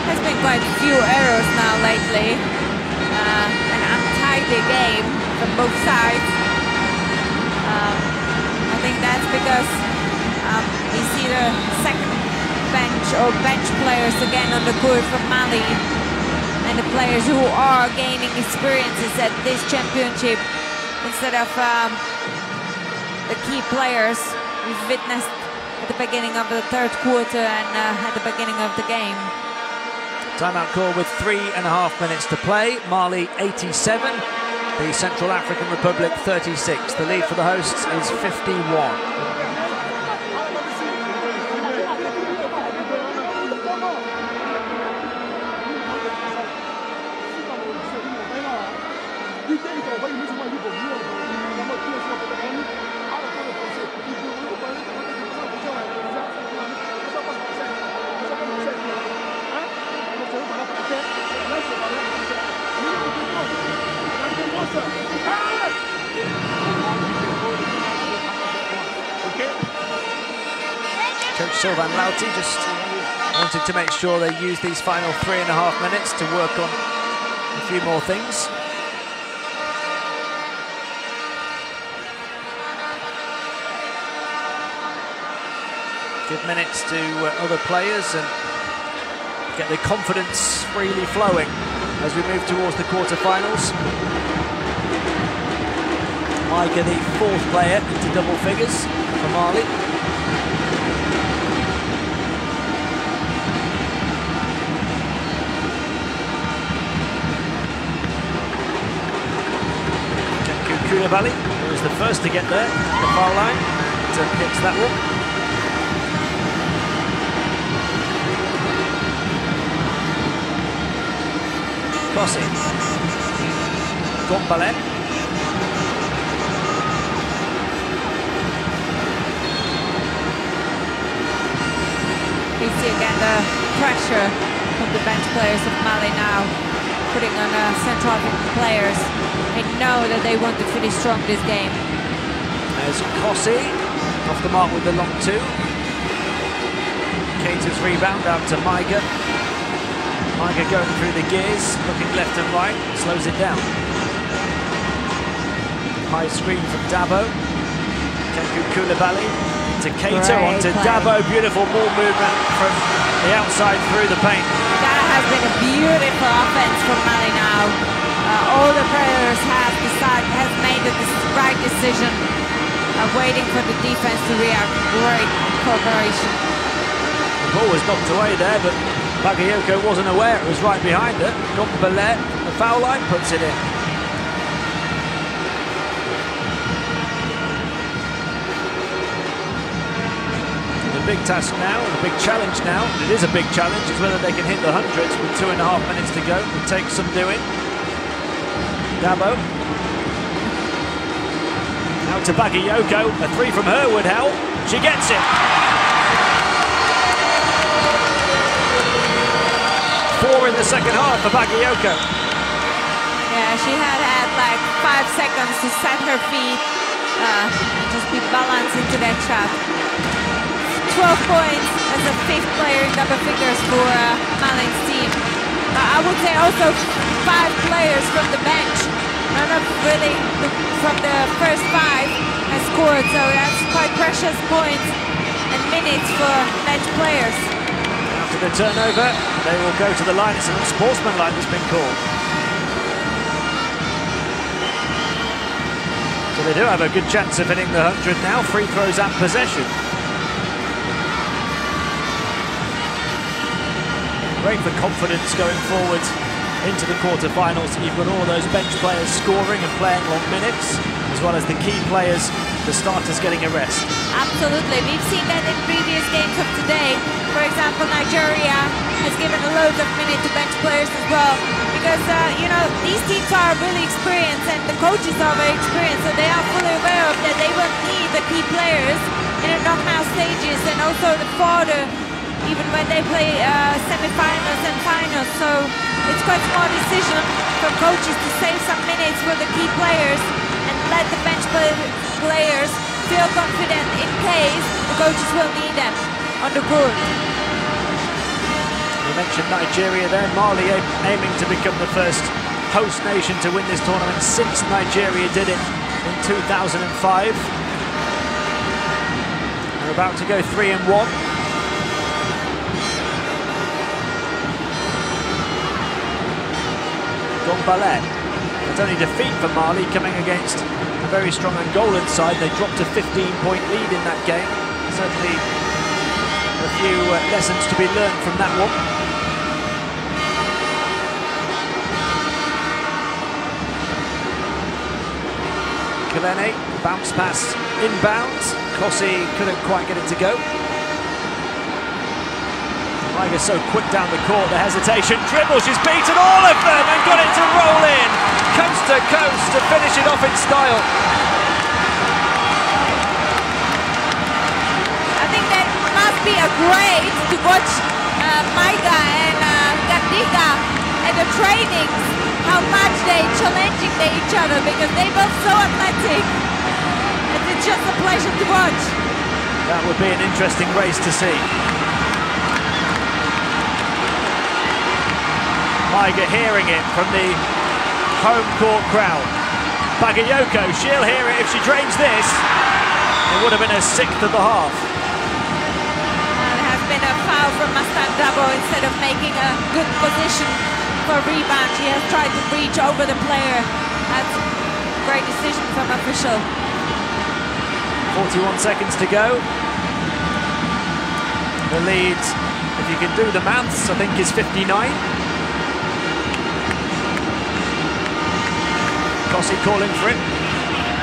There's been quite a few errors now lately. An untidy game from both sides. I think that's because we see the second bench or bench players again on the court from Mali, and the players who are gaining experiences at this championship instead of the key players we've witnessed at the beginning of the third quarter and at the beginning of the game. Timeout call with 3.5 minutes to play. Mali 87, the Central African Republic 36. The lead for the hosts is 51. Coach Sylvain Lauti just wanted to make sure they use these final 3.5 minutes to work on a few more things. Give minutes to other players and get the confidence freely flowing as we move towards the quarterfinals. Maiga, the fourth player into double figures for Mali. Kanku Koulibaly, who was the first to get there, the foul line, hits that one. Crossing. Gombolet. We see again the pressure from the bench players of Mali now, putting on Central African players. They know that they want to finish strong this game. There's Kossi, off the mark with the long two. Keita's rebound out to Maiga. Maiga going through the gears, looking left and right, slows it down. High screen from Dabo. Kanku Koulibaly to Keita, onto Dabo. Beautiful ball movement from the outside through the paint. That has been a beautiful offense from Mali now. All the players have made the right decision, waiting for the defense to react. Great cooperation. The ball was knocked away there, but Bakayoko wasn't aware it was right behind her. Gombolet, the foul line, puts it in. big task now, the big challenge now. It is a big challenge, is whether they can hit the hundreds with 2.5 minutes to go. It takes some doing. Dabo. Out to Bagayoko, a three from her would help. She gets it. 4 in the second half for Bagayoko. Yeah, she had like 5 seconds to set her feet, just be balanced into that shot. 12 points as a 5th player in double figures for Malin's team. I would say also 5 players from the bench. None of really from the first 5 has scored, so that's quite precious points and minutes for bench players. After the turnover, they will go to the line. It's an unsportsmanlike that's been called. So they do have a good chance of hitting the 100 now. Free throws at possession. Great for confidence going forward into the quarterfinals. You've got all those bench players scoring and playing long minutes, as well as the key players, the starters, getting a rest. Absolutely. We've seen that in previous games of today. For example, Nigeria has given a load of minutes to bench players as well, because you know, these teams are really experienced and the coaches are very experienced, so they are fully aware of that they will need the key players in the knockout stages and also the further, even when they play semi-finals and finals. So it's quite a smart decision from coaches to save some minutes for the key players and let the bench players feel confident in case the coaches will need them on the court. You mentioned Nigeria there. Mali aiming to become the first host nation to win this tournament since Nigeria did it in 2005. They're about to go 3-1. Ballet. It's only defeat for Mali, coming against a very strong Angolan side. They dropped a 15-point lead in that game. Certainly a few lessons to be learned from that one. Kalene, bounce pass inbounds. Kossi couldn't quite get it to go. Tiger's so quick down the court, the hesitation, dribble, she's beaten all of them and got it to roll in, coast to coast to finish it off in style. I think that must be a great to watch Maiga and Gadiga at the trainings, how much they challenging each other, because they both so athletic. It's just a pleasure to watch. That would be an interesting race to see. Maiga hearing it from the home court crowd. Bagayoko, she'll hear it if she drains this. It would have been a 6th of the half. There has been a foul from Mastan Dabo. Instead of making a good position for a rebound, she has tried to reach over the player. That's a great decision from official. 41 seconds to go. The lead, if you can do the maths, I think is 59. Kossi calling for it.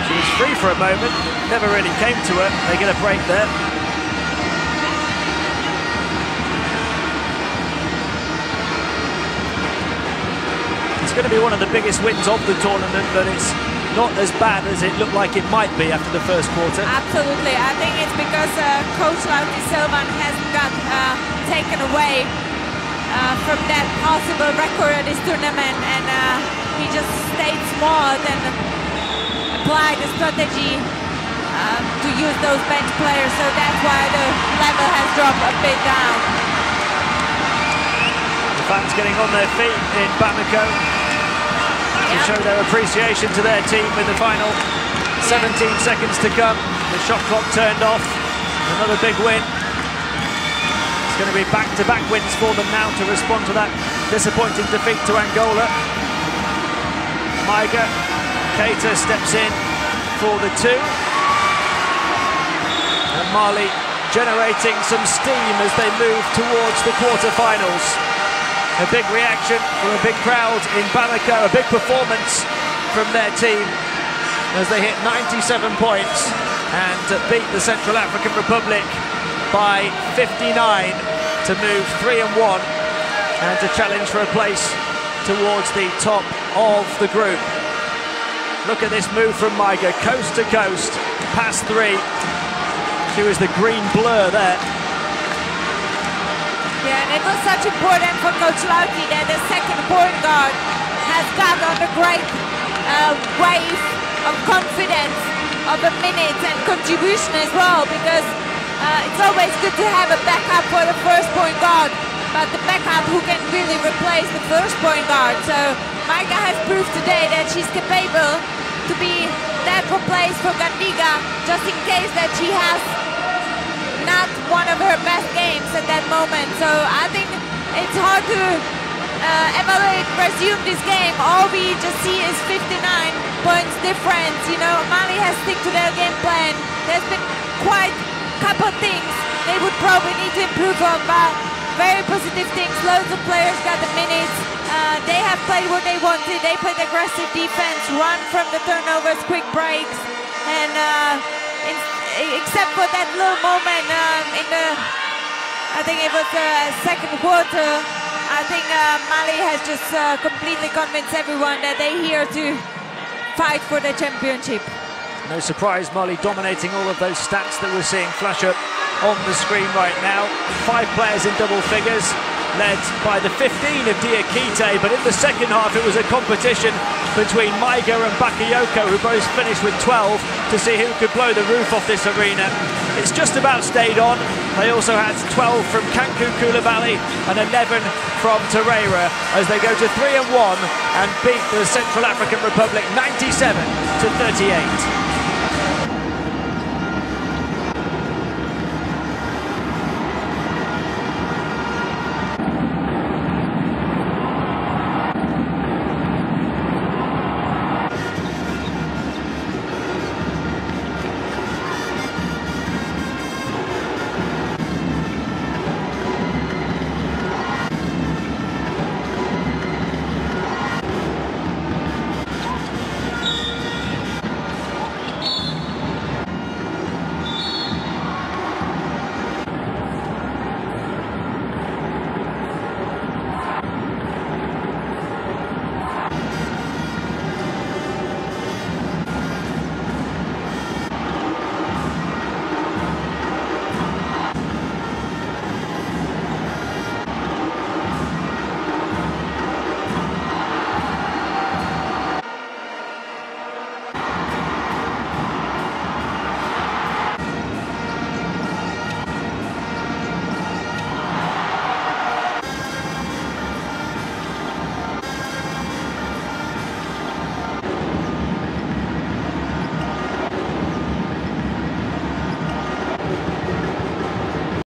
She was free for a moment, never really came to her. They get a break there. It's going to be one of the biggest wins of the tournament, but it's not as bad as it looked like it might be after the first quarter. Absolutely. I think it's because Coach Lauti Silvan hasn't got taken away from that possible record of this tournament, and he just stayed smart and applied the strategy to use those bench players, so that's why the level has dropped a bit down. The fans getting on their feet in Bamako to show their appreciation to their team with the final 17 seconds to come. The shot clock turned off. Another big win. It's going to be back-to-back wins for them now to respond to that disappointing defeat to Angola. Maiga, Keita steps in for the 2. And Mali generating some steam as they move towards the quarterfinals. A big reaction from a big crowd in Bamako, a big performance from their team as they hit 97 points and beat the Central African Republic by 59 to move 3-1 and to challenge for a place towards the top of the group. Look at this move from Maiga, coast to coast, past 3. She was the green blur there. Yeah, and it was such important for Coach Lauti that the second point guard has got on the great wave of confidence of the minutes and contribution as well, because it's always good to have a backup for the first point guard, but the backup who can really replace the first point guard. So Maiga has proved today that she's capable to be that replace for Gandiga, just in case that she has not one of her best games at that moment. So I think it's hard to evaluate, resume this game. All we just see is 59 points difference. You know, Mali has stick to their game plan. There's been quite a couple things they would probably need to improve on, but very positive things. Loads of players got the minutes. They have played what they wanted. They played aggressive defense, run from the turnovers, quick breaks, and except for that little moment in the, I think it was the second quarter, I think Mali has just completely convinced everyone that they're here to fight for the championship. No surprise, Mali dominating all of those stats that we're seeing flash up on the screen right now. 5 players in double figures, led by the 15 of Diakite, but in the second half it was a competition between Maiga and Bakayoko, who both finished with 12, to see who could blow the roof off this arena. It's just about stayed on. They also had 12 from Kanku Koulibaly and 11 from Torreira as they go to 3-1 and beat the Central African Republic 97 to 38.